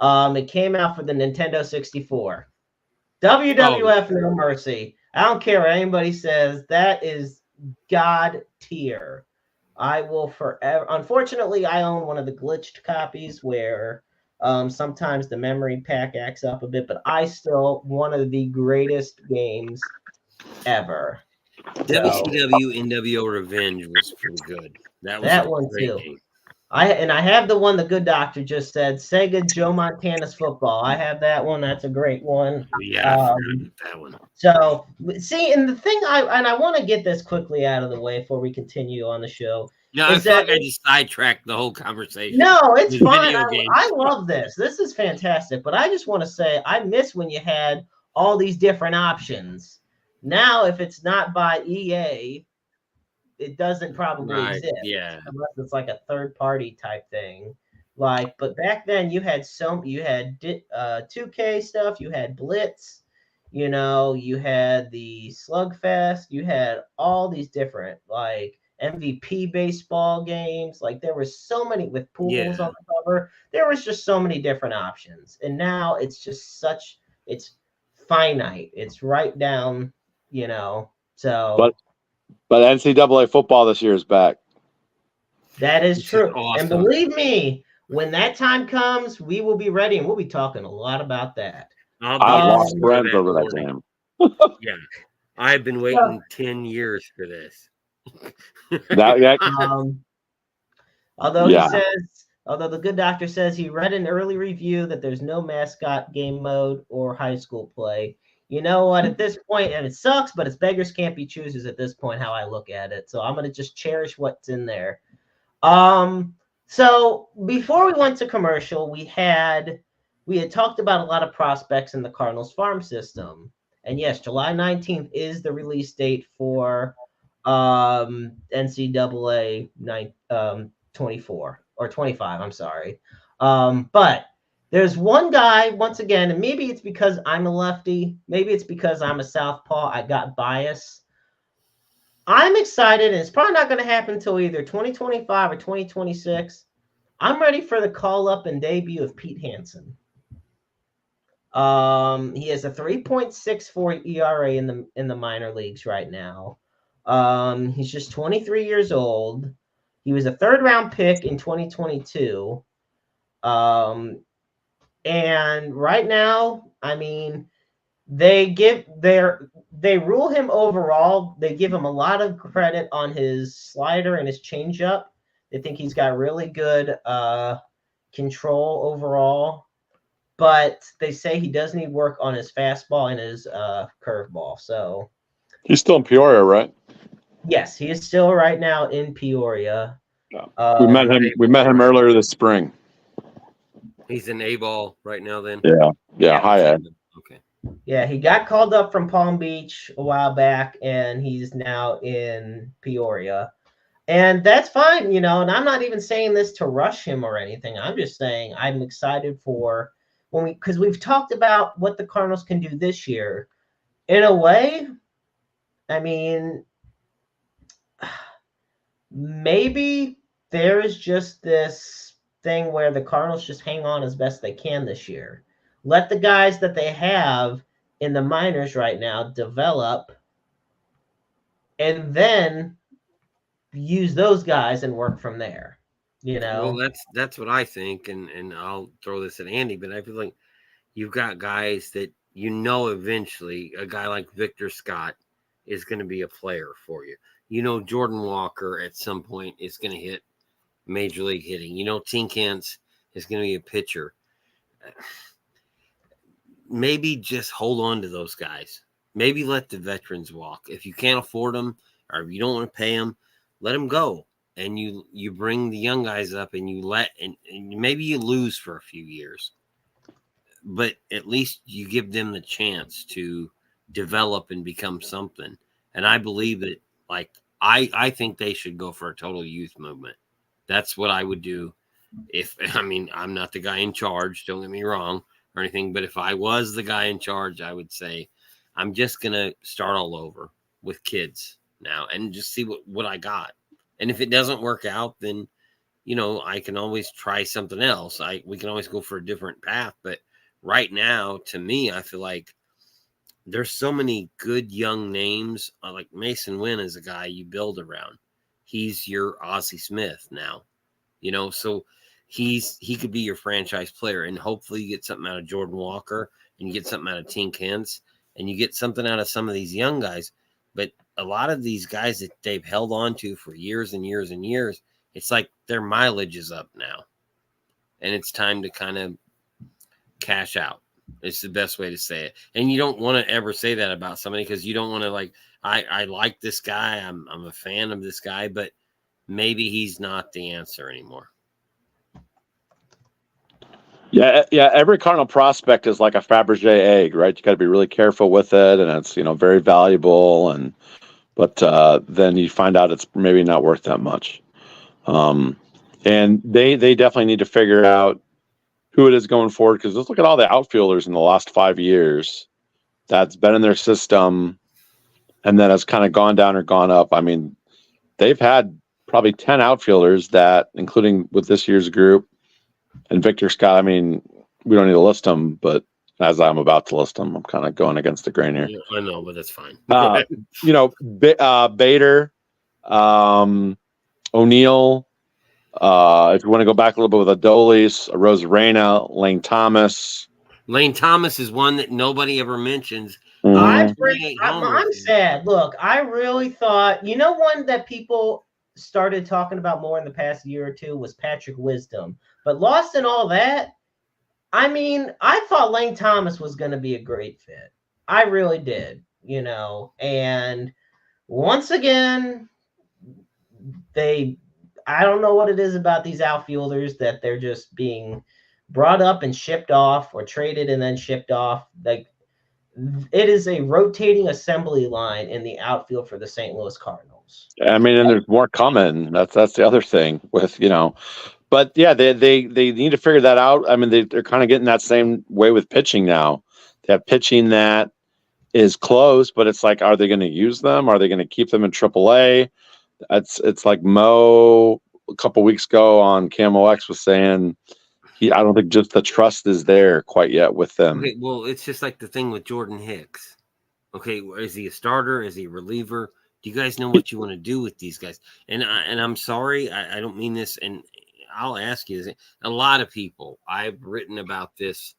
It came out for the Nintendo 64. WWF No Mercy. I don't care what anybody says. That is God tier. I will forever. Unfortunately, I own one of the glitched copies where sometimes the memory pack acts up a bit, but I still one of the greatest games ever. WCW NWO Revenge was pretty good. That one too. Game. I have the one the Good Doctor just said, Sega Joe Montana's Football. I have that one. That's a great one. Yeah, I forgot that one. So see, and the thing I want to get this quickly out of the way before we continue on the show. No, I feel like I just sidetracked the whole conversation. No, it's fine. I love this. This is fantastic. But I just want to say I miss when you had all these different options. Now, if it's not by EA, it doesn't probably exist. Yeah. Unless it's like a third party type thing. Like, but back then you had 2K stuff, you had Blitz, you had the Slugfest, you had all these different like MVP baseball games. Like there were so many with pools on the cover. There was just so many different options. And now it's just it's finite. It's right down, so But NCAA football this year is back. That is true. Awesome. And believe me, when that time comes, we will be ready and we'll be talking a lot about that. I've lost friends over that game. Yeah. I've been waiting 10 years for this. Although the Good Doctor says he read an early review that there's no mascot game mode or high school play. You know what? At this point, and it sucks, but it's beggars can't be choosers at this point, how I look at it. So I'm going to just cherish what's in there. So before we went to commercial, we had talked about a lot of prospects in the Cardinals farm system. And yes, July 19th is the release date for NCAA 24 or 25, I'm sorry. But there's one guy, once again, and maybe it's because I'm a lefty, maybe it's because I'm a southpaw, I got bias. I'm excited, and it's probably not going to happen until either 2025 or 2026. I'm ready for the call-up and debut of Pete Hansen. He has a 3.64 ERA in the minor leagues right now. He's just 23 years old. He was a third-round pick in 2022. And right now, I mean, they rule him overall. They give him a lot of credit on his slider and his changeup. They think he's got really good control overall, but they say he does need work on his fastball and his curveball. So he's still in Peoria, right? yes, he is still right now in Peoria. Yeah. We met him earlier this spring. He's an A-ball right now then? Yeah, high A. Okay. Yeah, he got called up from Palm Beach a while back, and he's now in Peoria. And that's fine, and I'm not even saying this to rush him or anything. I'm just saying I'm excited for because we've talked about what the Cardinals can do this year. In a way, I mean, maybe there is just this thing where the Cardinals just hang on as best they can this year. Let the guys that they have in the minors right now develop, and then use those guys and work from there. Well, that's what I think, and I'll throw this at Andy, but I feel like you've got guys that eventually a guy like Victor Scott is going to be a player for you. Jordan Walker at some point is going to hit major league hitting. Tink Hence is going to be a pitcher. Maybe just hold on to those guys. Maybe let the veterans walk. If you can't afford them or if you don't want to pay them, let them go. And you bring the young guys up and and maybe you lose for a few years, but at least you give them the chance to develop and become something. And I believe that, I think they should go for a total youth movement. That's what I would do. I'm not the guy in charge, don't get me wrong or anything, but if I was the guy in charge, I would say, I'm just going to start all over with kids now and just see what I got. And if it doesn't work out, then, I can always try something else. We can always go for a different path. But right now, to me, I feel like there's so many good young names. Like Mason Wynn is a guy you build around. He's your Ozzie Smith now, so he could be your franchise player, and hopefully you get something out of Jordan Walker and you get something out of Tink Hence and you get something out of some of these young guys. But a lot of these guys that they've held on to for years and years and years, it's like their mileage is up now and it's time to kind of cash out. It's the best way to say it. And you don't want to ever say that about somebody because you don't want to I like this guy. I'm a fan of this guy, but maybe he's not the answer anymore. Yeah. Every Cardinal prospect is like a Fabergé egg, right? You got to be really careful with it, and it's very valuable. But then you find out it's maybe not worth that much. And they definitely need to figure out who it is going forward, because let's look at all the outfielders in the last 5 years that's been in their system, and then has kind of gone down or gone up. I mean, they've had probably 10 outfielders that, including with this year's group. And Victor Scott, I mean, we don't need to list them, but as I'm about to list them, I'm kind of going against the grain here. Yeah, I know, but that's fine. Bader, O'Neill. If you want to go back a little bit with Adolis, Rosarena, Lane Thomas. Lane Thomas is one that nobody ever mentions. Mm-hmm. I'm sad. Look, I really thought, one that people started talking about more in the past year or two was Patrick Wisdom. But lost in all that, I mean, I thought Lane Thomas was going to be a great fit. I really did, and once again, I don't know what it is about these outfielders that they're just being brought up and shipped off, or traded and then shipped off. Like, it is a rotating assembly line in the outfield for the St. Louis Cardinals. I mean, and there's more coming. That's the other thing with, but yeah, they need to figure that out. I mean, they're kind of getting that same way with pitching now. They have pitching that is close, but it's like, are they going to use them? Are they going to keep them in AAA? It's like Mo a couple weeks ago on Camo X was saying I don't think just the trust is there quite yet with them. Okay, well, it's just like the thing with Jordan Hicks. Okay, is he a starter? Is he a reliever? Do you guys know what you want to do with these guys? And I'm sorry, I don't mean this, and I'll ask you, a lot of people, I've written about this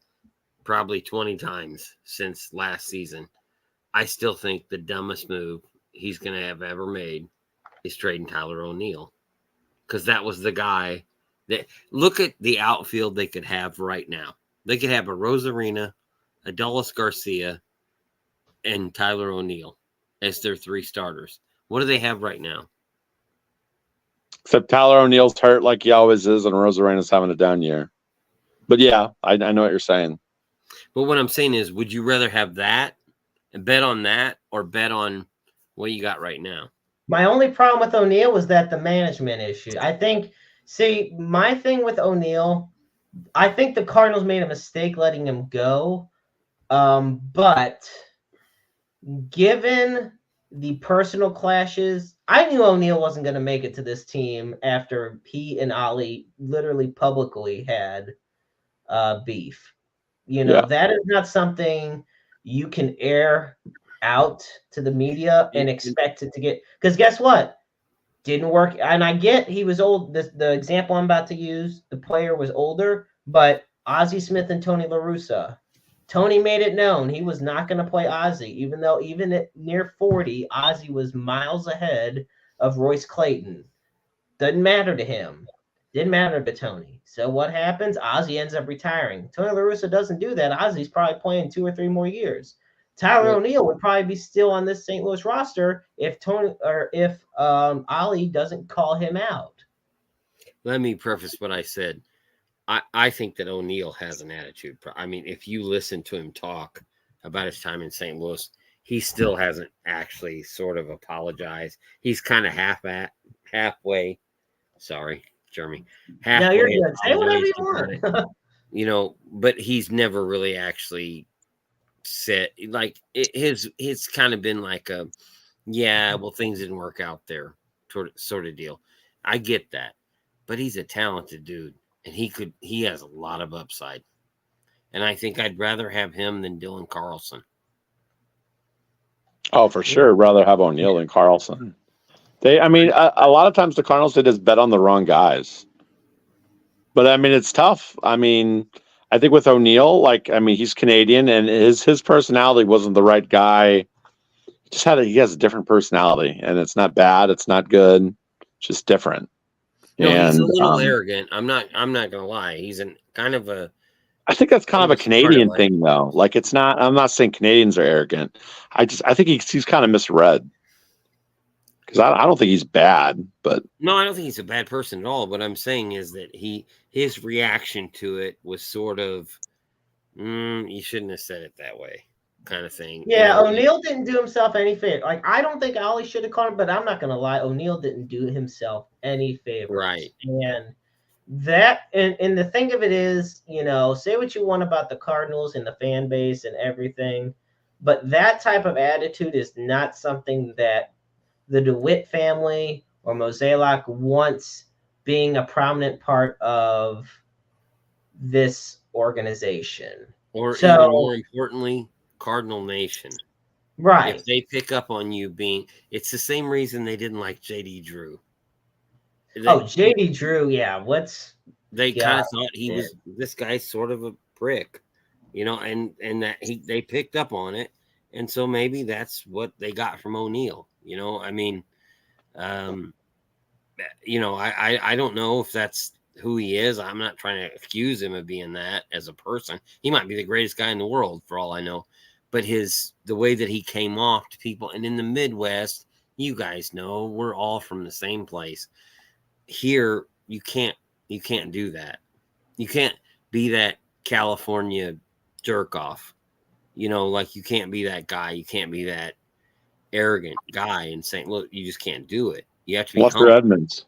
probably 20 times since last season. I still think the dumbest move he's going to have ever made is trading Tyler O'Neill, because that was the guy that, look at the outfield they could have right now. They could have a Rosarina, a Dulles Garcia, and Tyler O'Neill as their 3 starters. What do they have right now? Except Tyler O'Neill's hurt like he always is, and Rosarina's having a down year. But yeah, I know what you're saying. But what I'm saying is, would you rather have that and bet on that, or bet on what you got right now? My only problem with O'Neill was that the management issue. My thing with O'Neill, I think the Cardinals made a mistake letting him go. But given the personal clashes, I knew O'Neill wasn't going to make it to this team after he and Ali literally publicly had beef. That is not something you can air out to the media and expect it to get, because guess what? Didn't work. And I get he was old. The example I'm about to use, the player was older, but Ozzie Smith and Tony La Russa. Tony made it known he was not going to play Ozzie, even though even at near 40, Ozzie was miles ahead of Royce Clayton. Doesn't matter to him. Didn't matter to Tony. So what happens? Ozzie ends up retiring. Tony La Russa doesn't do that. Ozzie's probably playing 2 or 3 more years. Tyler O'Neill would probably be still on this St. Louis roster if Ali doesn't call him out. Let me preface what I said. I think that O'Neill has an attitude. I mean, if you listen to him talk about his time in St. Louis, he still hasn't actually sort of apologized. He's kind of halfway. Sorry, Jeremy. Halfway. No, you're good. Say whatever you want. But he's never really actually said, like, it's kind of been like a, yeah, well, things didn't work out there sort of deal. I get that, but he's a talented dude. And he has a lot of upside. And I think I'd rather have him than Dylan Carlson. Oh, for sure. Rather have O'Neill than Carlson. A lot of times the Cardinals, they just bet on the wrong guys. But, it's tough. I think with O'Neill, he's Canadian, and his personality wasn't the right guy. He has a different personality, and it's not bad. It's not good. It's just different. No, he's a little arrogant. I'm not gonna lie. He's I think that's kind of a Canadian thing, though. Like, it's not. I'm not saying Canadians are arrogant. I think he's kind of misread. Because I don't think he's bad, but no, I don't think he's a bad person at all. What I'm saying is that his reaction to it was sort of, you shouldn't have said it that way, kind of thing. Yeah, O'Neill didn't do himself any favor. Like, I don't think Ali should have called him, but I'm not going to lie. O'Neill didn't do himself any favors. Right. And the thing of it is, say what you want about the Cardinals and the fan base and everything, but that type of attitude is not something that the DeWitt family or Mozeliak wants being a prominent part of this organization. Or even more importantly, Cardinal Nation. Right. If they pick up on you it's the same reason they didn't like JD Drew. JD Drew, yeah. They kind of thought he was this guy's sort of a prick, and that they picked up on it, and so maybe that's what they got from O'Neill. I don't know if that's who he is. I'm not trying to accuse him of being that as a person. He might be the greatest guy in the world for all I know. But the way that he came off to people, and in the Midwest, you guys know we're all from the same place. Here, you can't do that. You can't be that California jerk off. You can't be that guy. You can't be that arrogant guy in St. Louis. You just can't do it. You have to be Lester Edmonds.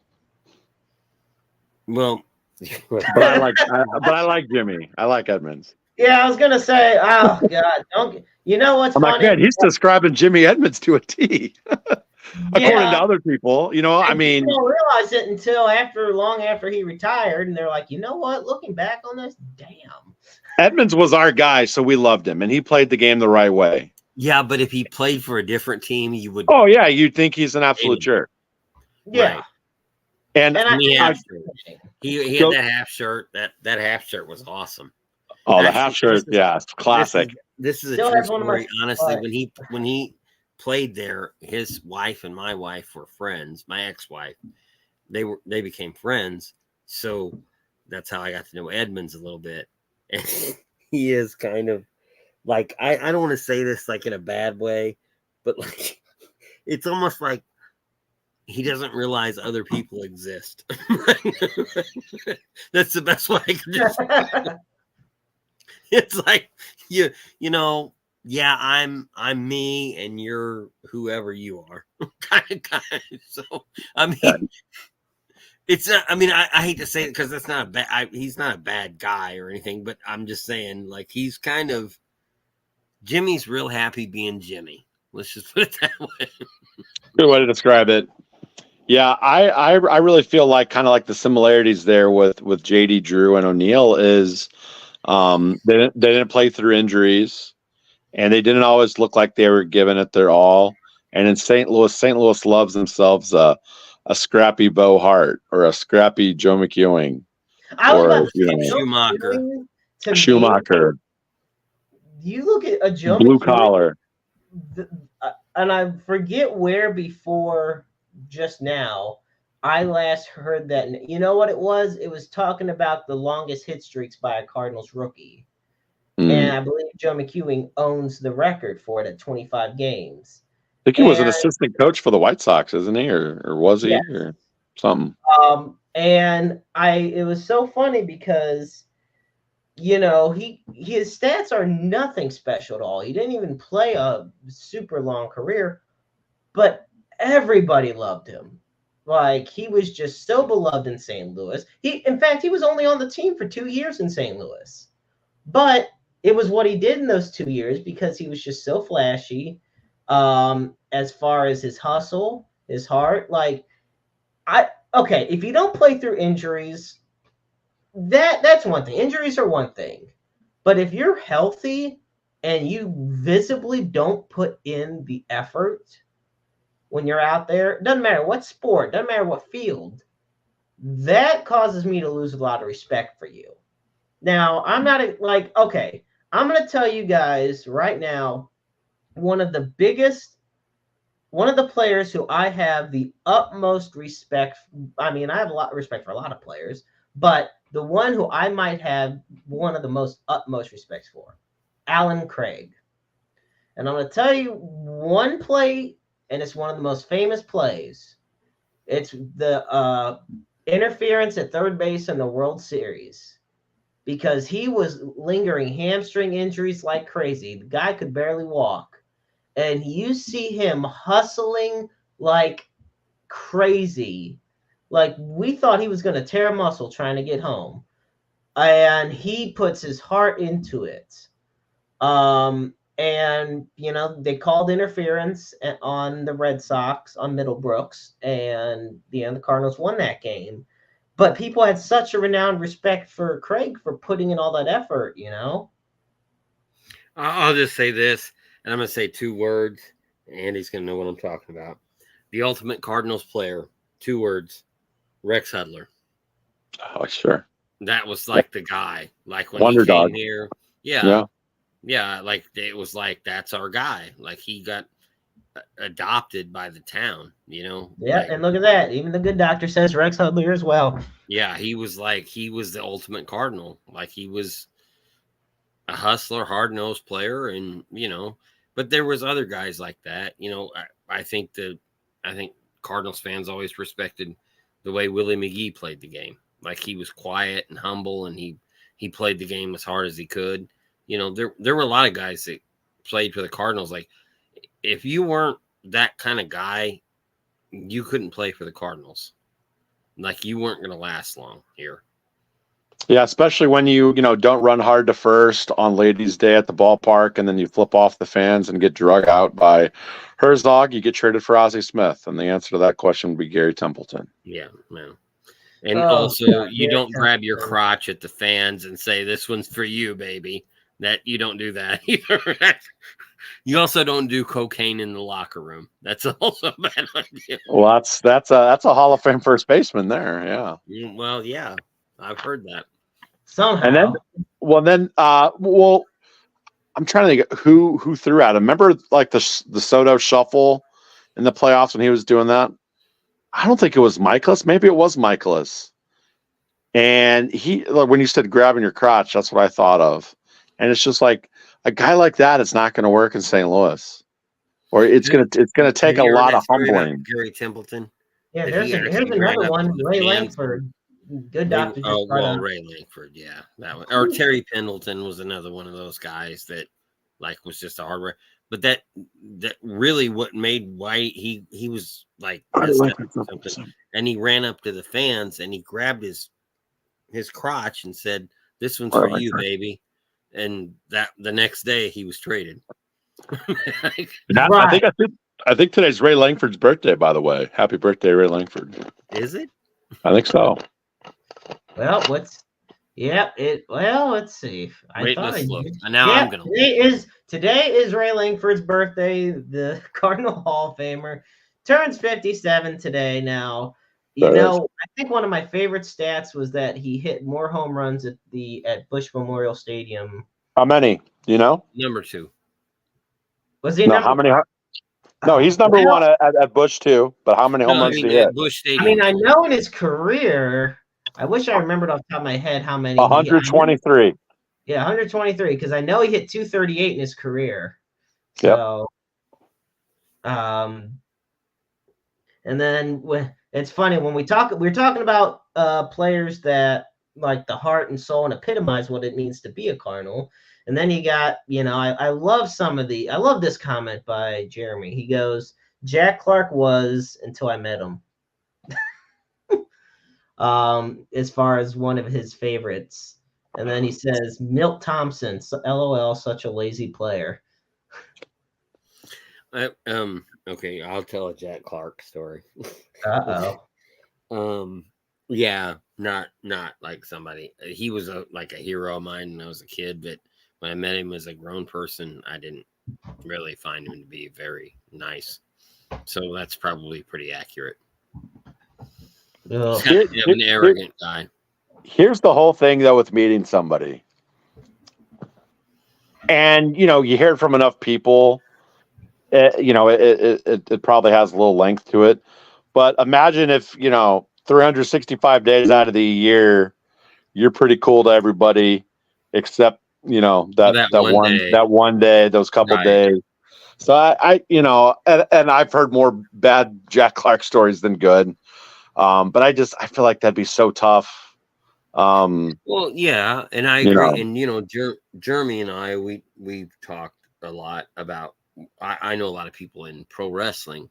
Well, but I like Jimmy. I like Edmonds. Yeah, I was gonna say, oh God, what's I'm funny? Like, he's describing Jimmy Edmonds to a T. According to other people, I don't realize it until long after he retired, and they're like, you know what? Looking back on this, damn. Edmonds was our guy, so we loved him, and he played the game the right way. Yeah, but if he played for a different team, you would. Oh yeah, you'd think he's an absolute jerk. Yeah. Right. And he had that half shirt. That half shirt was awesome. Oh, the half shirt, yeah, it's classic. This is a Still true has one of my story. Honestly, favorites. when he played there, his wife and my wife were friends. My ex-wife, they became friends. So that's how I got to know Edmonds a little bit. And he is kind of like, I don't want to say this like in a bad way, but like it's almost like he doesn't realize other people exist. That's the best way I can just. It's like you know, yeah, I'm me and you're whoever you are. kind of. So I mean, it's not, I mean, I hate to say it because that's not a bad. He's not a bad guy or anything, but I'm just saying, like, he's kind of Jimmy's real happy being Jimmy. Let's just put it that way. Good way to describe it. Yeah, I really feel like kind of like the similarities there with JD Drew and O'Neal is they didn't play through injuries, and they didn't always look like they were giving it their all. And in St. Louis loves themselves a scrappy Bo Hart or a scrappy Joe McEwing or Schumacher. You look at a Joe Blue McEwing, collar, and I forget where before just now I last heard that. You know what it was? It was talking about the longest hit streaks by a Cardinals rookie. And I believe Joe McEwing owns the record for it at 25 games. I think he was an assistant coach for the White Sox, isn't he? Or was he? Yes. Or something. And it was so funny because, you know, his stats are nothing special at all. He didn't even play a super long career, but everybody loved him. Like, he was just so beloved in St. Louis. In fact, he was only on the team for 2 years in St. Louis. But it was what he did in those 2 years because he was just so flashy as far as his hustle, his heart. Like, okay, if you don't play through injuries, that's one thing. Injuries are one thing. But if you're healthy and you visibly don't put in the effort when you're out there, doesn't matter what sport, doesn't matter what field, that causes me to lose a lot of respect for you. Now, I'm not okay, I'm going to tell you guys right now, one of the players who I have the utmost respect. I mean, I have a lot of respect for a lot of players, but the one who I might have one of the utmost respects for, Alan Craig. And I'm going to tell you one play, and it's one of the most famous plays. It's the interference at third base in the World Series. Because he was lingering hamstring injuries like crazy. The guy could barely walk. And you see him hustling like crazy. Like, we thought he was going to tear a muscle trying to get home. And he puts his heart into it. And, you know, they called interference on the Red Sox, on Middlebrooks. And, you know, the Cardinals won that game. But people had such a renowned respect for Craig for putting in all that effort, you know? I'll just say this, and I'm going to say 2 words. Andy's going to know what I'm talking about. The ultimate Cardinals player, 2 words, Rex Hudler. Oh, sure. That was like the guy. Like when Wonder he came Dog. here. Yeah. Like it was like, that's our guy. Like he got adopted by the town, you know? Yeah, like, and look at that. Even the good doctor says Rex Hudler as well. Yeah, he was the ultimate Cardinal. Like he was a hustler, hard-nosed player, and you know, but there was other guys like that. You know, I think Cardinals fans always respected the way Willie McGee played the game. Like he was quiet and humble, and he played the game as hard as he could. You know, there were a lot of guys that played for the Cardinals. Like if you weren't that kind of guy, you couldn't play for the Cardinals. Like you weren't going to last long here. Yeah, especially when you don't run hard to first on Ladies' Day at the ballpark, and then you flip off the fans and get drug out by Herzog, you get traded for Ozzie Smith, and the answer to that question would be Gary Templeton. Yeah, man. And also, you don't grab your crotch at the fans and say, "This one's for you, baby." That you don't do that either. You also don't do cocaine in the locker room. That's also a bad idea. Well, that's a Hall of Fame first baseman there. Yeah. Well, yeah, I've heard that. Somehow. And then, I'm trying to think who threw at him. Remember, like the Soto shuffle in the playoffs when he was doing that? I don't think it was Michaelis. Maybe it was Michaelis. And when you said grabbing your crotch, that's what I thought of. And it's just like a guy like that is not going to work in St. Louis, or it's going to take a lot of humbling. Gary Templeton. Yeah, here's another one. Ray Langford. Good doctor. Ray Langford, yeah, that one. Or Terry Pendleton was another one of those guys that was just a hardware. But that really what made White he was like something, and he ran up to the fans and he grabbed his crotch and said, "This one's for you, baby." And that the next day he was traded. I think today's Ray Langford's birthday, by the way. Happy birthday, Ray Langford. Is it? I think so. Well, let's see. I'm gonna. Today is Ray Langford's birthday. The Cardinal Hall of Famer turns 57 today. Now, I think one of my favorite stats was that he hit more home runs at Busch Memorial Stadium. How many? Do you know? Number 2. Was he? How many? No, he's number 1 at Busch too. But how many home runs did he hit? Busch Stadium. I know in his career. I wish I remembered off the top of my head how many. 123. Yeah, 123, because I know he hit 238 in his career. So, and then it's funny when we're talking about players that like the heart and soul and epitomize what it means to be a Cardinal. And then you got, I love I love this comment by Jeremy. He goes, Jack Clark was until I met him. As far as one of his favorites. And then he says, Milt Thompson, LOL, such a lazy player. Okay, I'll tell a Jack Clark story. Yeah, not like somebody. He was like a hero of mine when I was a kid, but when I met him as a grown person, I didn't really find him to be very nice. So that's probably pretty accurate. An arrogant guy. Here's the whole thing, though, with meeting somebody. And, you hear it from enough people, it probably has a little length to it. But imagine if, 365 days out of the year, you're pretty cool to everybody except, that one day, those couple days. So I and I've heard more bad Jack Clark stories than good. But I feel like that'd be so tough. Well, yeah, and I agree. And Jeremy and I, we've talked a lot about. I know a lot of people in pro wrestling,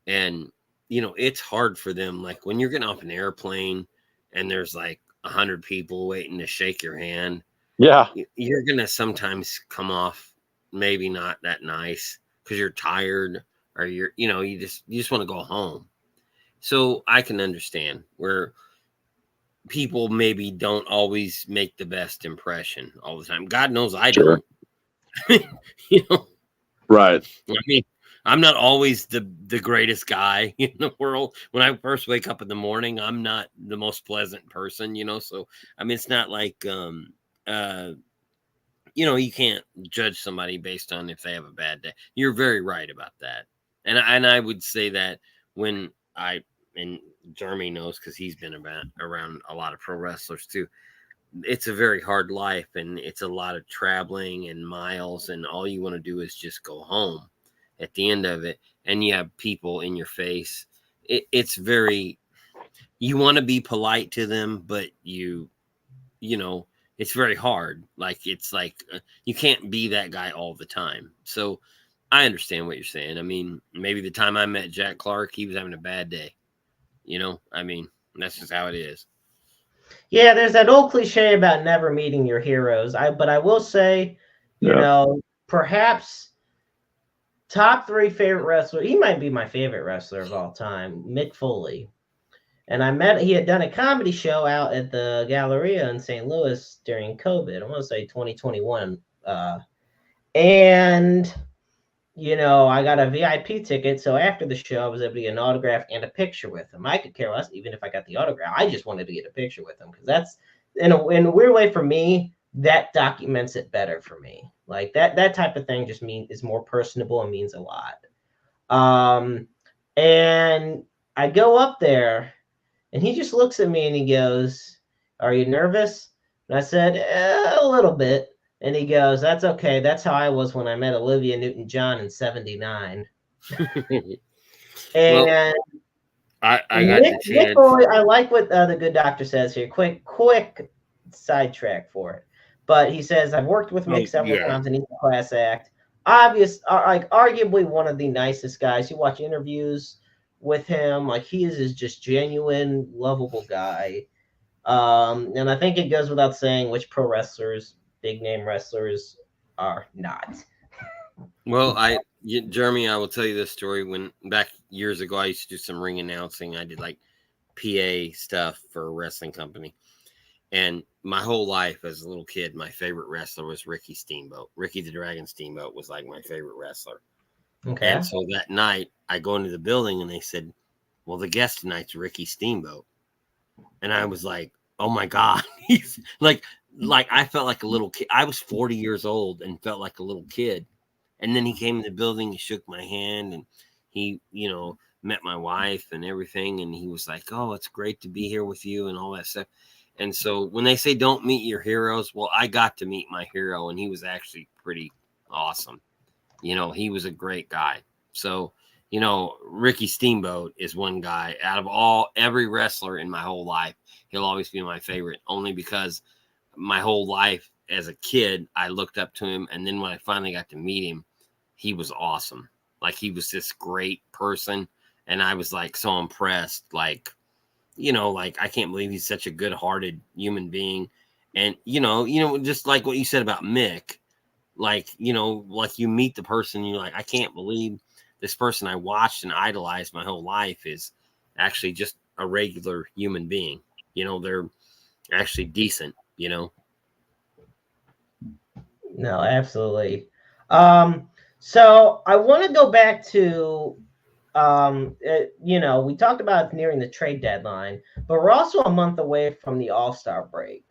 and it's hard for them. Like when you're getting off an airplane, and there's like 100 people waiting to shake your hand. Yeah, you're gonna sometimes come off maybe not that nice because you're tired or you just want to go home. So I can understand where people maybe don't always make the best impression all the time. God knows I don't. Right. I mean, I'm not always the greatest guy in the world. When I first wake up in the morning, I'm not the most pleasant person, So I mean, it's not like you can't judge somebody based on if they have a bad day. You're very right about that. And I would say that when and Jeremy knows because he's been around a lot of pro wrestlers too. It's a very hard life and it's a lot of traveling and miles, and all you want to do is just go home at the end of it. And you have people in your face. It's very, you want to be polite to them, but it's very hard. Like, it's like you can't be that guy all the time. So I understand what you're saying. I mean, maybe the time I met Jack Clark, he was having a bad day. I mean, that's just how it is. Yeah, there's that old cliche about never meeting your heroes. But I will say, perhaps top 3 favorite wrestler. He might be my favorite wrestler of all time, Mick Foley. And he had done a comedy show out at the Galleria in St. Louis during COVID. I want to say 2021. And I got a VIP ticket, so after the show, I was able to get an autograph and a picture with him. I could care less, even if I got the autograph. I just wanted to get a picture with him because that's, in a weird way for me, that documents it better for me. Like that type of thing just is more personable and means a lot. And I go up there, and he just looks at me and he goes, "Are you nervous?" And I said, "A little bit." And he goes, "That's okay. That's how I was when I met Olivia Newton-John in '79." Well, And I got the Nick chance. Roy, I like what the good doctor says here. Quick sidetrack for it. But he says, "I've worked with Mick several times, and he's a class act. Like arguably one of the nicest guys. You watch interviews with him, like he is just genuine, lovable guy. And I think it goes without saying which pro wrestlers, big name wrestlers, are not." Well, Jeremy, I will tell you this story. When back years ago, I used to do some ring announcing. I did like PA stuff for a wrestling company. And my whole life as a little kid, my favorite wrestler was Ricky Steamboat. Ricky the Dragon Steamboat was like my favorite wrestler. Okay. And so that night, I go into the building and they said, "Well, the guest tonight's Ricky Steamboat." And I was like, "Oh my God." He's like I felt like a little kid. I was 40 years old and felt like a little kid. And then he came in the building, he shook my hand, and he, met my wife and everything. And he was like, "Oh, it's great to be here with you," and all that stuff. And so when they say don't meet your heroes, well, I got to meet my hero, and he was actually pretty awesome. He was a great guy. So, Ricky Steamboat is one guy out of every wrestler in my whole life. He'll always be my favorite, only because my whole life as a kid, I looked up to him. And then when I finally got to meet him, he was awesome. Like, he was this great person. And I was like so impressed. Like, I can't believe he's such a good-hearted human being. And, just like what you said about Mick, like you meet the person, you're like, I can't believe this person I watched and idolized my whole life is actually just a regular human being. They're actually decent, No, absolutely. So I want to go back to, we talked about nearing the trade deadline, but we're also a month away from the All-Star break.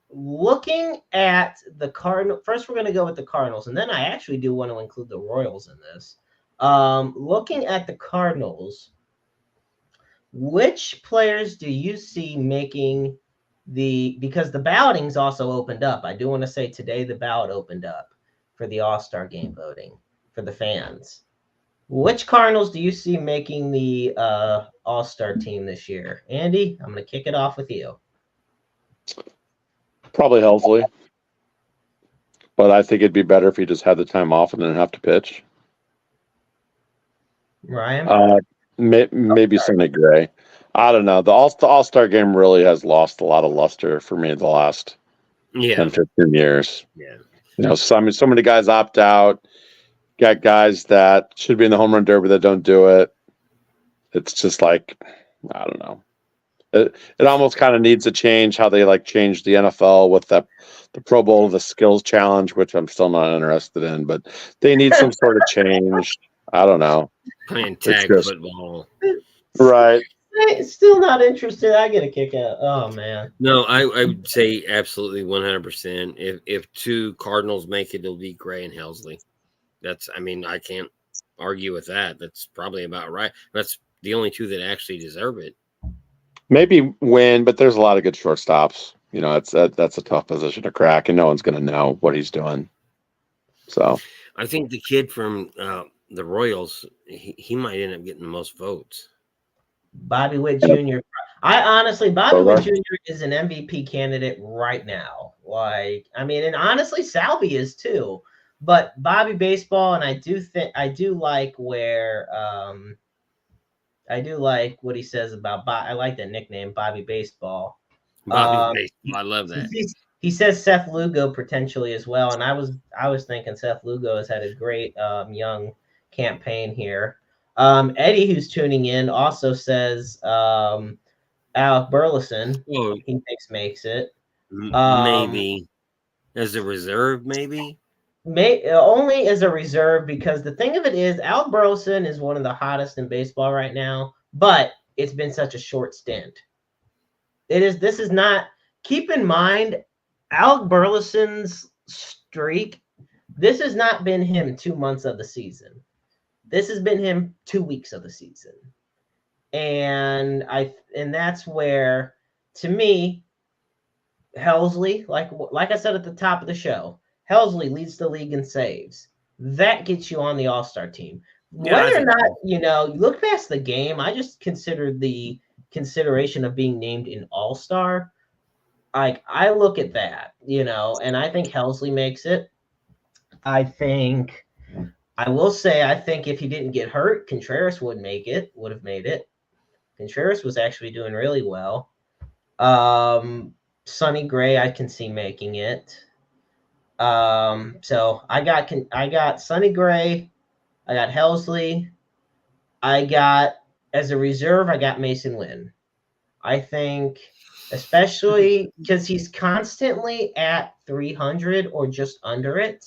Looking at the Cardinals, first we're going to go with the Cardinals, and then I actually do want to include the Royals in this. Looking at the Cardinals, which players do you see making because the balloting's also opened up. I do want to say today the ballot opened up for the All-Star game voting for the fans. Which Cardinals do you see making the All-Star team this year? Andy, I'm going to kick it off with you. Probably Helsley. But I think it'd be better if he just had the time off and didn't have to pitch. Ryan? Maybe Sonny Gray. I don't know. The All-Star game really has lost a lot of luster for me in the last 10, 15 years. Yeah. So many guys opt out. Got guys that should be in the home run derby that don't do it. It's just like, I don't know. It almost kind of needs a change, how they changed the NFL with the Pro Bowl, the skills challenge, which I'm still not interested in, but they need some sort of change. I don't know. Playing tag football. Right. Still not interested. I get a kick out. Oh, man. No, I would say absolutely 100%. If two Cardinals make it, it'll be Gray and Helsley. I can't argue with that. That's probably about right. That's the only two that actually deserve it. Maybe Wynn, but there's a lot of good shortstops. That's a tough position to crack, and no one's going to know what he's doing. So I think the kid from the Royals, he might end up getting the most votes. Bobby Witt Jr. Bobby Witt Jr. is an MVP candidate right now. And honestly, Salvi is too. But Bobby Baseball, and I do like what he says about I like that nickname, Bobby Baseball. Bobby Baseball, I love that. He says Seth Lugo potentially as well, and I was thinking Seth Lugo has had a great young campaign here. Eddie, who's tuning in, also says Alec Burleson. He thinks makes it. Maybe as a reserve, maybe. only as a reserve, because the thing of it is, Alec Burleson is one of the hottest in baseball right now, but it's been such a short stint. This is not, keep in mind, Alec Burleson's streak, this has not been him 2 months of the season. This has been him 2 weeks of the season. And that's where, to me, Helsley, like I said at the top of the show, Helsley leads the league in saves. That gets you on the All-Star team. Whether or not, you look past the game, I just consider the consideration of being named an All-Star. I look at that, and I think Helsley makes it. I will say, I think if he didn't get hurt, Contreras would have made it. Contreras was actually doing really well. Sonny Gray, I can see making it. So I got Sonny Gray, I got Helsley, as a reserve, I got Mason Lynn. I think, especially because he's constantly at 300 or just under it.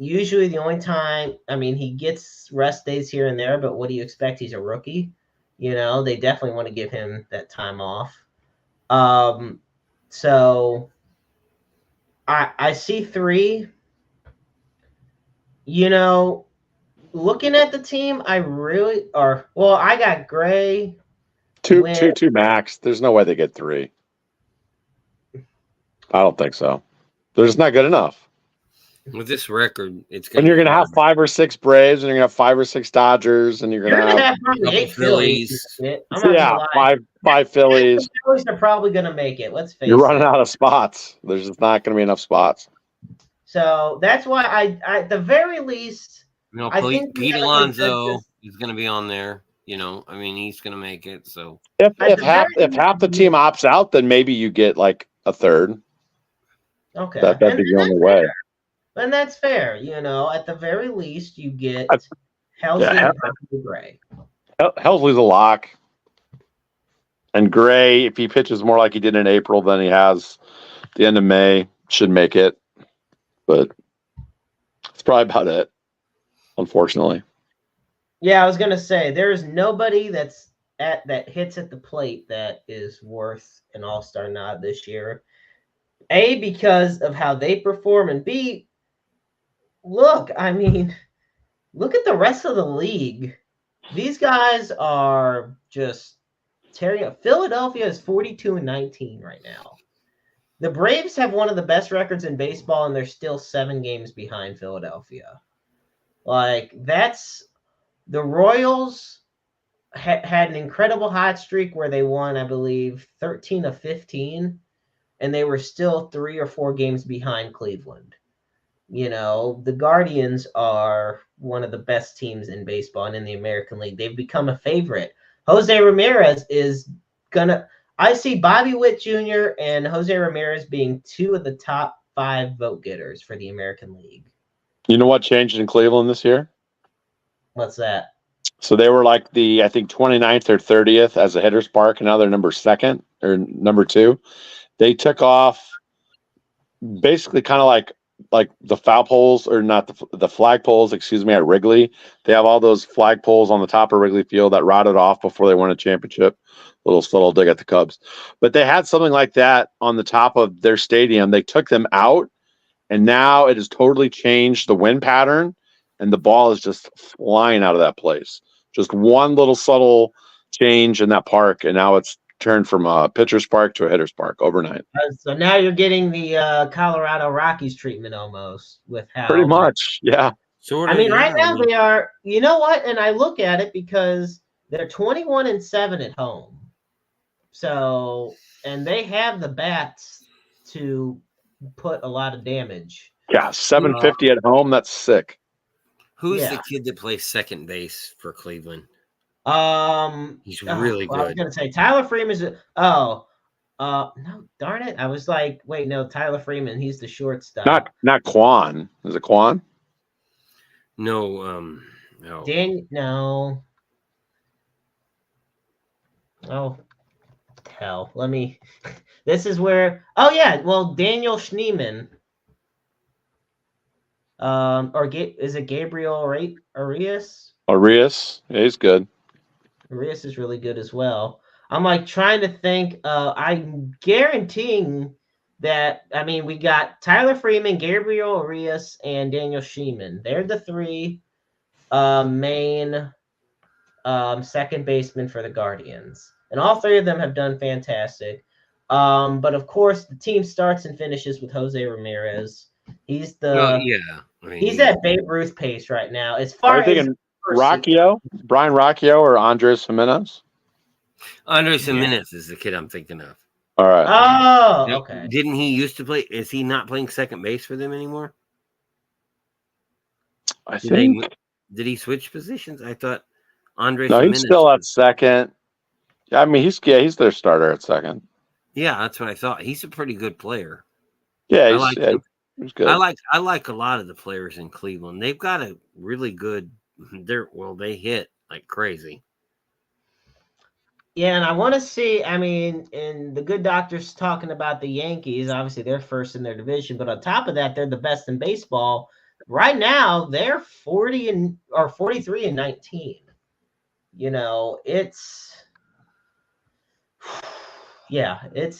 Usually the only time, he gets rest days here and there, but what do you expect? He's a rookie. They definitely want to give him that time off. So I see 3. Looking at the team, I got Gray. Two max. There's no way they get 3. I don't think so. They're just not good enough. With this record, it's going. And you're going to have 5 or 6 Braves, and you're going to have 5 or 6 Dodgers, and you're going to have probably 8 Phillies. Yeah, 5 Phillies. The Phillies are probably going to make it. Let's face it. You're running out of spots. There's just not going to be enough spots. So that's why I at the very least, I think Pete Alonso is going to be on there. He's going to make it. So if half the team opts out, then maybe you get like a third. Okay, that'd be the only way. And that's fair. At the very least, you get Helsley and Gray. Helsley's a lock. And Gray, if he pitches more like he did in April than he has at the end of May, should make it. But that's probably about it, unfortunately. Yeah, I was going to say, there is nobody that hits at the plate that is worth an All-Star nod this year. A, because of how they perform, and B, look at the rest of the league. These guys are just tearing up. Philadelphia is 42-19 right now. The Braves have one of the best records in baseball, and they're still 7 games behind Philadelphia. The Royals had an incredible hot streak where they won, I believe, 13 of 15, and they were still 3 or 4 games behind Cleveland. The Guardians are one of the best teams in baseball and in the American League. They've become a favorite. Jose Ramirez is I see Bobby Witt Jr. and Jose Ramirez being 2 of the top 5 vote getters for the American League. You know what changed in Cleveland this year? What's that? So they were like the, I think, 29th or 30th as a hitter's park, and now they're number 2. They took off basically kind of like the foul poles, or not the flag poles, at Wrigley. They have all those flag poles on the top of Wrigley Field that rotted off before they won a championship. Little subtle dig at the Cubs. But they had something like that on the top of their stadium. They took them out, and now it has totally changed the wind pattern, and the ball is just flying out of that place. Just one little subtle change in that park, and now it's turned from a pitcher's park to a hitter's park overnight. So now you're getting the Colorado Rockies treatment almost with how. Pretty much, yeah. Right now they are. You know what? And I look at it because they're 21-7 at home. So, and they have the bats to put a lot of damage. Yeah, 750 at home. That's sick. Who's the kid that plays second base for Cleveland? He's really good. I was gonna say Tyler Freeman's. No, darn it! I was like, wait, no, Tyler Freeman. He's the shortstop. Not Quan. Is it Quan? No. No. No. Oh, hell! Let me. This is where. Oh yeah, well, Daniel Schneemann. Is it Gabriel Arias? Arias, yeah, he's good. Arias is really good as well. I'm like trying to think. I'm guaranteeing that. I mean, we got Tyler Freeman, Gabriel Arias, and Daniel Sheeman. They're the three main second basemen for the Guardians, and all three of them have done fantastic. But of course, the team starts and finishes with Jose Ramirez. He's Well, yeah. I mean, he's at Babe Ruth pace right now. As far Are you as thinking Rocchio, Brian Rocchio, or Andres Jimenez? Andres Jimenez is the kid I'm thinking of. All right. Oh, okay. Didn't he used to play? Is he not playing second base for them anymore? I think. Did he switch positions? I thought Andres. No, he's still at second. Yeah, I mean, he's their starter at second. Yeah, that's what I thought. He's a pretty good player. Yeah, he's good. I like a lot of the players in Cleveland. They've got a really good. They hit like crazy. Yeah, and I want to see. I mean, and the good doctor's talking about the Yankees. Obviously, they're first in their division, but on top of that, they're the best in baseball right now. They're 43-19. You know, it's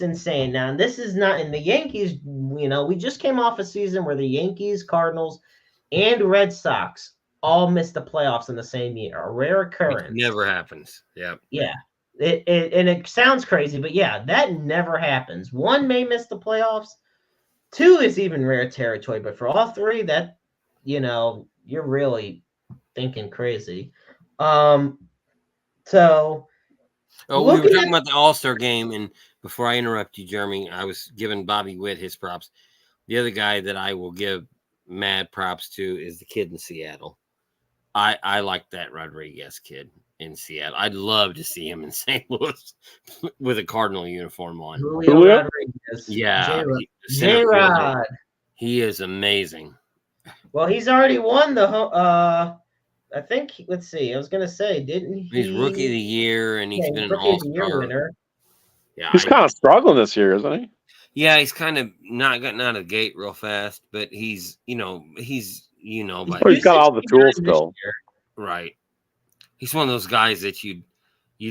insane. Now, and this is not in the Yankees. You know, we just came off a season where the Yankees, Cardinals, and Red Sox all missed the playoffs in the same year. A rare occurrence. It never happens. Yeah. Yeah. It sounds crazy, but yeah, that never happens. One may miss the playoffs. Two is even rare territory, but for all three, that, you know, you're really thinking crazy. We were talking about the All-Star game, and before I interrupt you, Jeremy, I was giving Bobby Witt his props. The other guy that I will give mad props to is the kid in Seattle. I like that Rodriguez kid in Seattle. I'd love to see him in St. Louis with a Cardinal uniform on. Julio Rodriguez. Yeah. J-Rod. He is amazing. Well, he's already won the I think, let's see. I was going to say, didn't he? He's Rookie of the Year, and he's been an All-Star winner. Yeah, he's kind of struggling this year, isn't he? Yeah, he's kind of not gotten out of the gate real fast, but he's got all the tools still. Right. He's one of those guys that you'd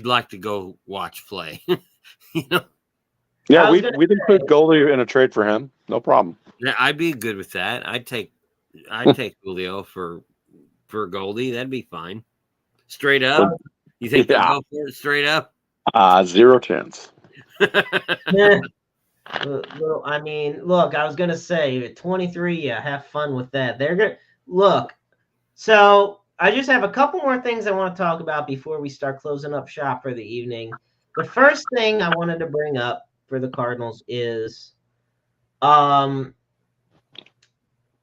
like to go watch play. You know? Yeah, we'd include Goldie in a trade for him. No problem. Yeah, I'd be good with that. I'd take Julio for Goldie. That'd be fine. Straight up. You think they'll go for it straight up? 0 chance. Well, I mean, look, I was going to say at 23, have fun with that. They're going to look. So I just have a couple more things I want to talk about before we start closing up shop for the evening. The first thing I wanted to bring up for the Cardinals is,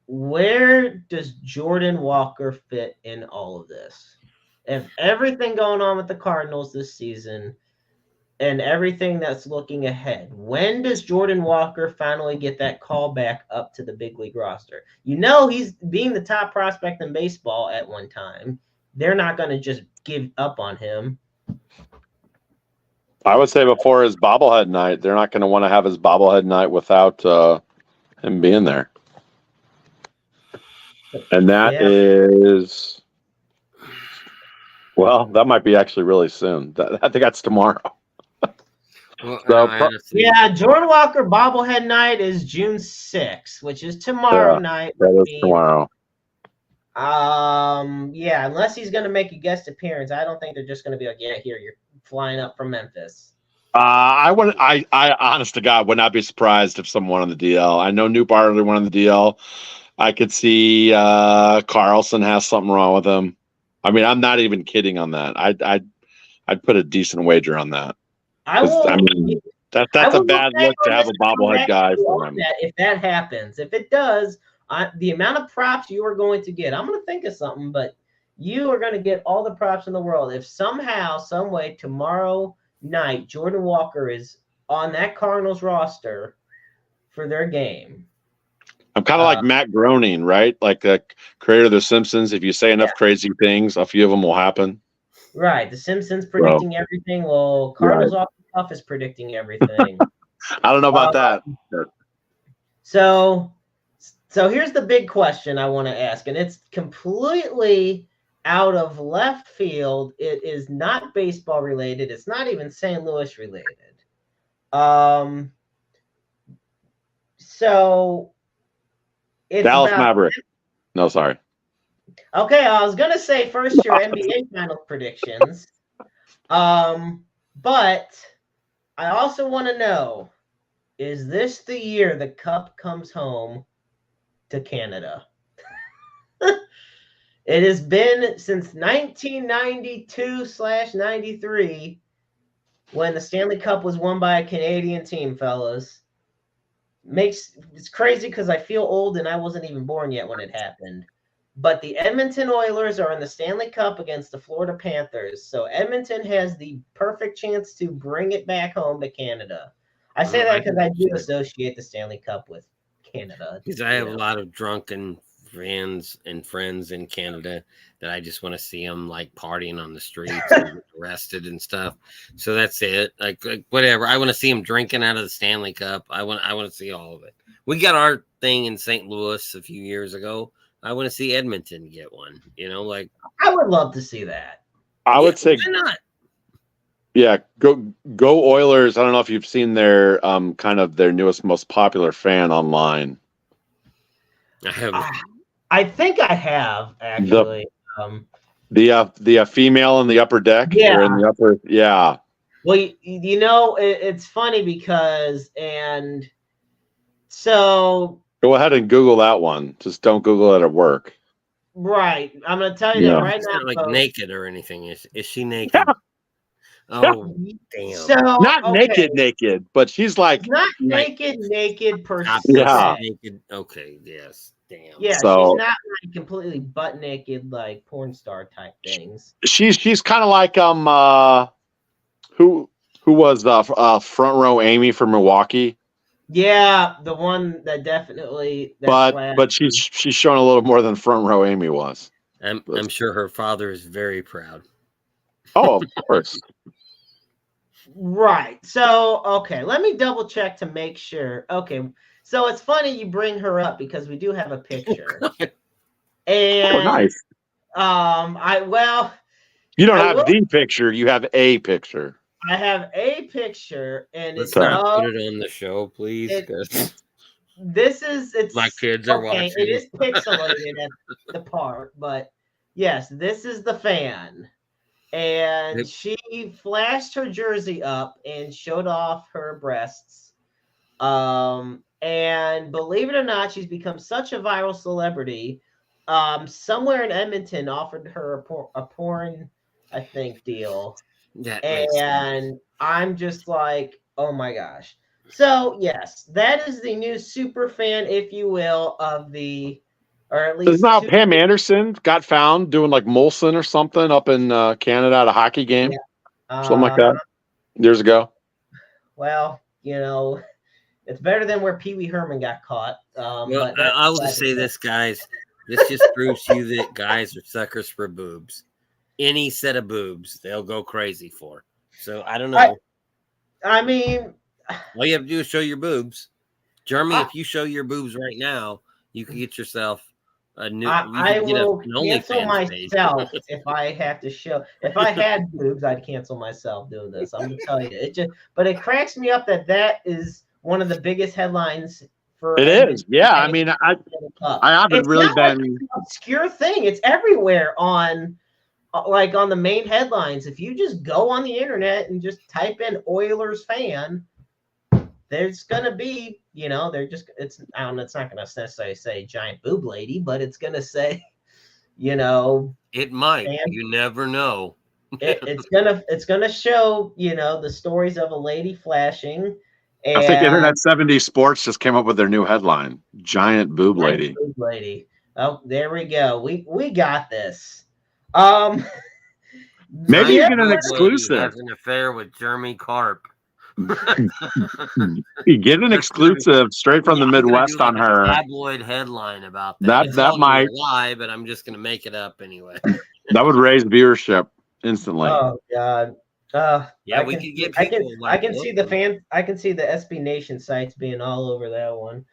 where does Jordan Walker fit in all of this? If everything going on with the Cardinals this season and everything that's looking ahead, when does Jordan Walker finally get that call back up to the big league roster? You know, he's being the top prospect in baseball at one time. They're not going to just give up on him. I would say before his bobblehead night, they're not going to want to have his bobblehead night without him being there. And that is, well, that might be actually really soon. I think that's tomorrow. Well, Jordan Walker bobblehead night is June 6th, which is tomorrow night. That is tomorrow. Unless he's going to make a guest appearance, I don't think they're just going to be like, yeah, here, you're flying up from Memphis. I honest to God, would not be surprised if someone on the DL. I know New Bartley went on the DL. I could see Carlson has something wrong with him. I mean, I'm not even kidding on that. I'd put a decent wager on that. That's a bad look to have a bobblehead guy for him. If that happens, if it does, the amount of props you are going to get, I'm going to think of something, but you are going to get all the props in the world. If somehow, some way, tomorrow night, Jordan Walker is on that Cardinals roster for their game. I'm kind of like Matt Groening, right? Like the creator of The Simpsons. If you say enough crazy things, a few of them will happen. Right. The Simpsons predicting everything. Well, Cardinals Off the Cuff is predicting everything. I don't know about that. So So here's the big question I want to ask, and it's completely out of left field. It is not baseball related. It's not even St. Louis related. So it's Dallas about Maverick. No, sorry. Okay, I was gonna say first your NBA final predictions. But I also want to know, is this the year the Cup comes home to Canada? It has been since 1992/93 when the Stanley Cup was won by a Canadian team, fellas. It's crazy because I feel old and I wasn't even born yet when it happened. But the Edmonton Oilers are in the Stanley Cup against the Florida Panthers. So Edmonton has the perfect chance to bring it back home to Canada. I say that because I do associate the Stanley Cup with Canada. Because I have a lot of drunken fans and friends in Canada that I just want to see them like partying on the streets and get arrested and stuff. So that's it. Like whatever. I want to see them drinking out of the Stanley Cup. I want to see all of it. We got our thing in St. Louis a few years ago. I want to see Edmonton get one. Like I would love to see that. I would say why not? Yeah, go Oilers. I don't know if you've seen their kind of their newest, most popular fan online. I have. I think I have actually. The female in the upper deck. Yeah. Or in the upper. Yeah. Well, it's funny because so. Go ahead and Google that one. Just don't Google it at work. Right. I'm going to tell you that right now. Not like naked or anything. Is she naked? Oh, damn. So, not naked, but she's like not naked per se. Yeah. Naked. Okay. Yes. Damn. Yeah. So, she's not like completely butt naked like porn star type things. She's kind of like who was front row Amy from Milwaukee. Yeah, the one that definitely. But she's shown a little more than front row Amy was. I'm sure her father is very proud. Oh, of course. Right. So, okay, let me double check to make sure. Okay. So it's funny you bring her up because we do have a picture. And nice. You don't have the picture, you have a picture. I have a picture and Let's not put it on the show, please. It's my kids are watching. It is pixelated at the part, but yes, this is the fan. And she flashed her jersey up and showed off her breasts. And believe it or not, she's become such a viral celebrity. Somewhere in Edmonton offered her a porn, I think, deal. And I'm just like, oh my gosh. So yes, that is the new super fan, if you will, of the, or at least. Isn't that Pam Anderson got found doing like Molson or something up in Canada at a hockey game? Yeah. Something like that years ago. Well, it's better than where Pee Wee Herman got caught. But I'll just say this, guys. This just proves to you that guys are suckers for boobs. Any set of boobs, they'll go crazy for. So I don't know. I mean, all you have to do is show your boobs. Jeremy, if you show your boobs right now, you can get yourself a new. I will cancel myself if I have to show. If I had boobs, I'd cancel myself doing this. I'm gonna tell you, but it cracks me up that is one of the biggest headlines for. It is, yeah. I mean, I haven't really been an obscure thing. It's everywhere on the main headlines. If you just go on the internet and just type in Oilers fan, there's gonna be, I don't know, it's not gonna necessarily say giant boob lady, but it's gonna say, it might. Fan. You never know. it's gonna show, the stories of a lady flashing. And I think Internet 70 Sports just came up with their new headline: "Giant boob lady." Boob lady. Oh, there we go. We got this. Maybe you get an exclusive. Has an affair with Jeremy Carp. You get an exclusive straight from the Midwest on her. A tabloid headline about that. That might lie, but I'm just going to make it up anyway. That would raise viewership instantly. Oh God. Yeah, we could get people. I can see the SB Nation sites being all over that one.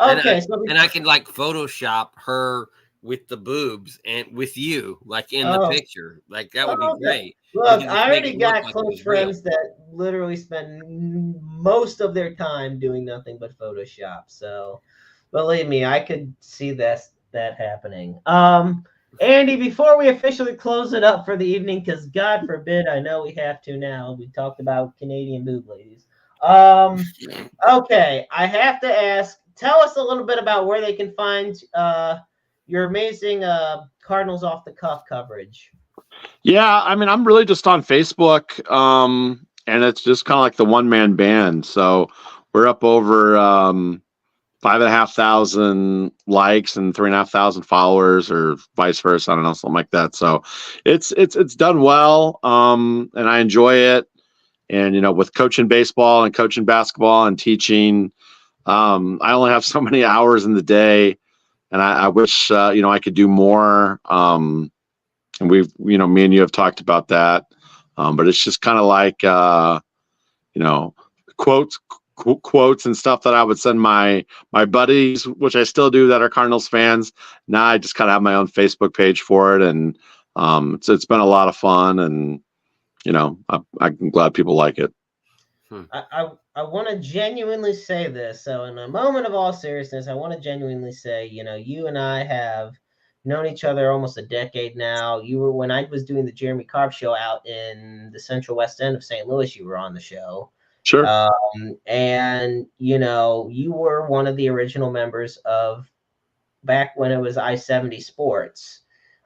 Okay, and I can like Photoshop her with the boobs and with you like in the oh, picture. Like that would be okay. great. You Look, can just I make already it look got like it close was real. friends that literally spend most of their time doing nothing but Photoshop. So, believe me, I could see that happening. Andy, before we officially close it up for the evening, because God forbid, I know we have to now. We talked about Canadian boob ladies. Okay, I have to ask. Tell us a little bit about where they can find your amazing Cardinals Off the Cuff coverage. Yeah, I mean, I'm really just on Facebook, and it's just kind of like the one-man band. So we're up over 5,500 likes and 3,500 followers, or vice versa. I don't know, something like that. So it's done well, and I enjoy it. And with coaching baseball and coaching basketball and teaching, I only have so many hours in the day, and I wish I could do more. And we've, me and you have talked about that. But it's just kind of like, quotes, quotes and stuff that I would send my buddies, which I still do, that are Cardinals fans. Now I just kind of have my own Facebook page for it. And it's been a lot of fun. And, I'm glad people like it. I want to genuinely say this. So, in a moment of all seriousness, I want to genuinely say, you and I have known each other almost a decade now. You were, when I was doing the Jeremy Carp show out in the Central West End of St. Louis, you were on the show. Sure. And, you were one of the original members of back when it was I-70 Sports.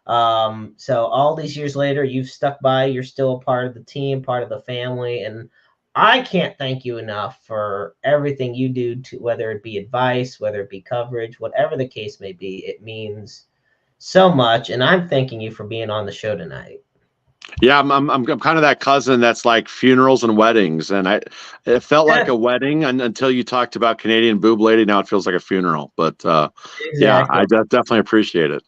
So all these years later, you've stuck by. You're still a part of the team, part of the family, and I can't thank you enough for everything you do, to whether it be advice, whether it be coverage, whatever the case may be. It means so much, and I'm thanking you for being on the show tonight. Yeah, I'm kind of that cousin that's like funerals and weddings, and it felt like a wedding until you talked about Canadian boob lady. Now it feels like a funeral, but Exactly. Yeah, I definitely appreciate it.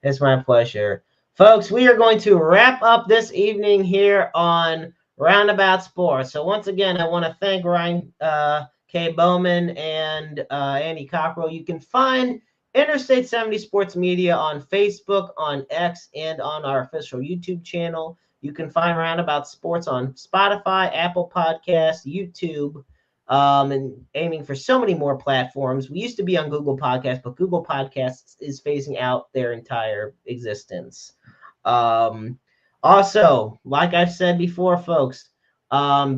It's my pleasure, folks. We are going to wrap up this evening here on Roundabout Sports. So once again, I want to thank Ryan K. Bowman and Andy Cockerill. You can find Interstate 70 Sports Media on Facebook, on X, and on our official YouTube channel. You can find Roundabout Sports on Spotify, Apple Podcasts, YouTube, and aiming for so many more platforms. We used to be on Google Podcasts, but Google Podcasts is phasing out their entire existence. Also, like I've said before, folks,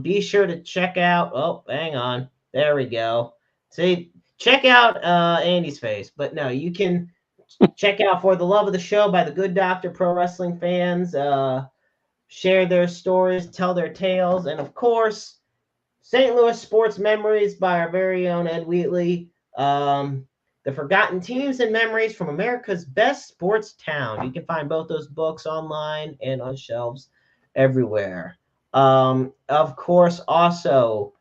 be sure to check out. Oh, hang on. There we go. See, check out Andy's face. But no, you can check out For the Love of the Show by the Good Doctor Pro Wrestling Fans. Share their stories, tell their tales, and of course, St. Louis Sports Memories by our very own Ed Wheatley. The Forgotten Teams and Memories from America's Best Sports Town. You can find both those books online and on shelves everywhere. Of course, also,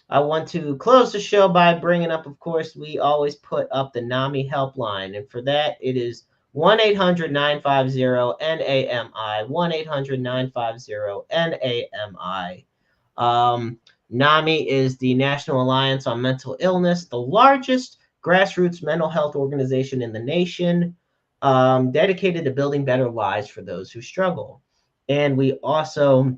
I want to close the show by bringing up, of course, we always put up the NAMI helpline. And for that, it is 1-800-950-NAMI, 1-800-950-NAMI. NAMI is the National Alliance on Mental Illness, the largest grassroots mental health organization in the nation, dedicated to building better lives for those who struggle. And we also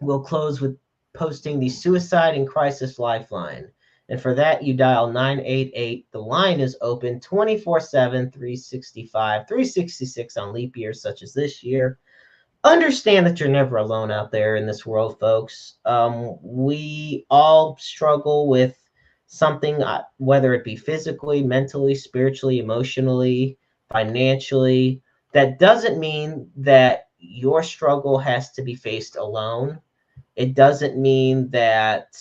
will close with posting the Suicide and Crisis Lifeline. And for that, you dial 988. The line is open 24/7, 365, 366 on leap years such as this year. Understand that you're never alone out there in this world, folks. We all struggle with something, whether it be physically, mentally, spiritually, emotionally, financially. That doesn't mean that your struggle has to be faced alone. It doesn't mean that,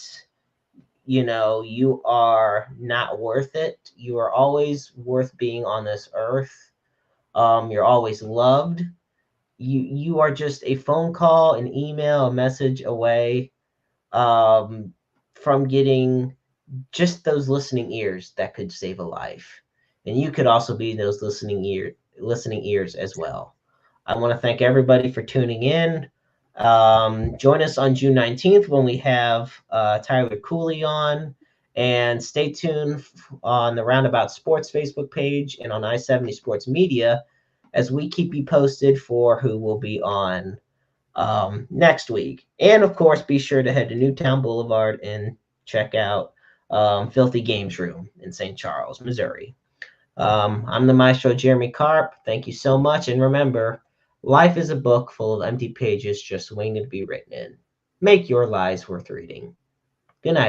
you are not worth it. You are always worth being on this earth. You're always loved. You are just a phone call, an email, a message away from getting just those listening ears that could save a life. And you could also be those listening ears as well. I want to thank everybody for tuning in. Join us on June 19th when we have Tyler Cooley on. And stay tuned on the Roundabout Sports Facebook page and on I-70 Sports Media as we keep you posted for who will be on next week. And, of course, be sure to head to Newtown Boulevard and check out Filthy Games Room in St. Charles, Missouri. I'm the Maestro, Jeremy Karp. Thank you so much. And remember, life is a book full of empty pages just waiting to be written in. Make your lives worth reading. Good night, everyone.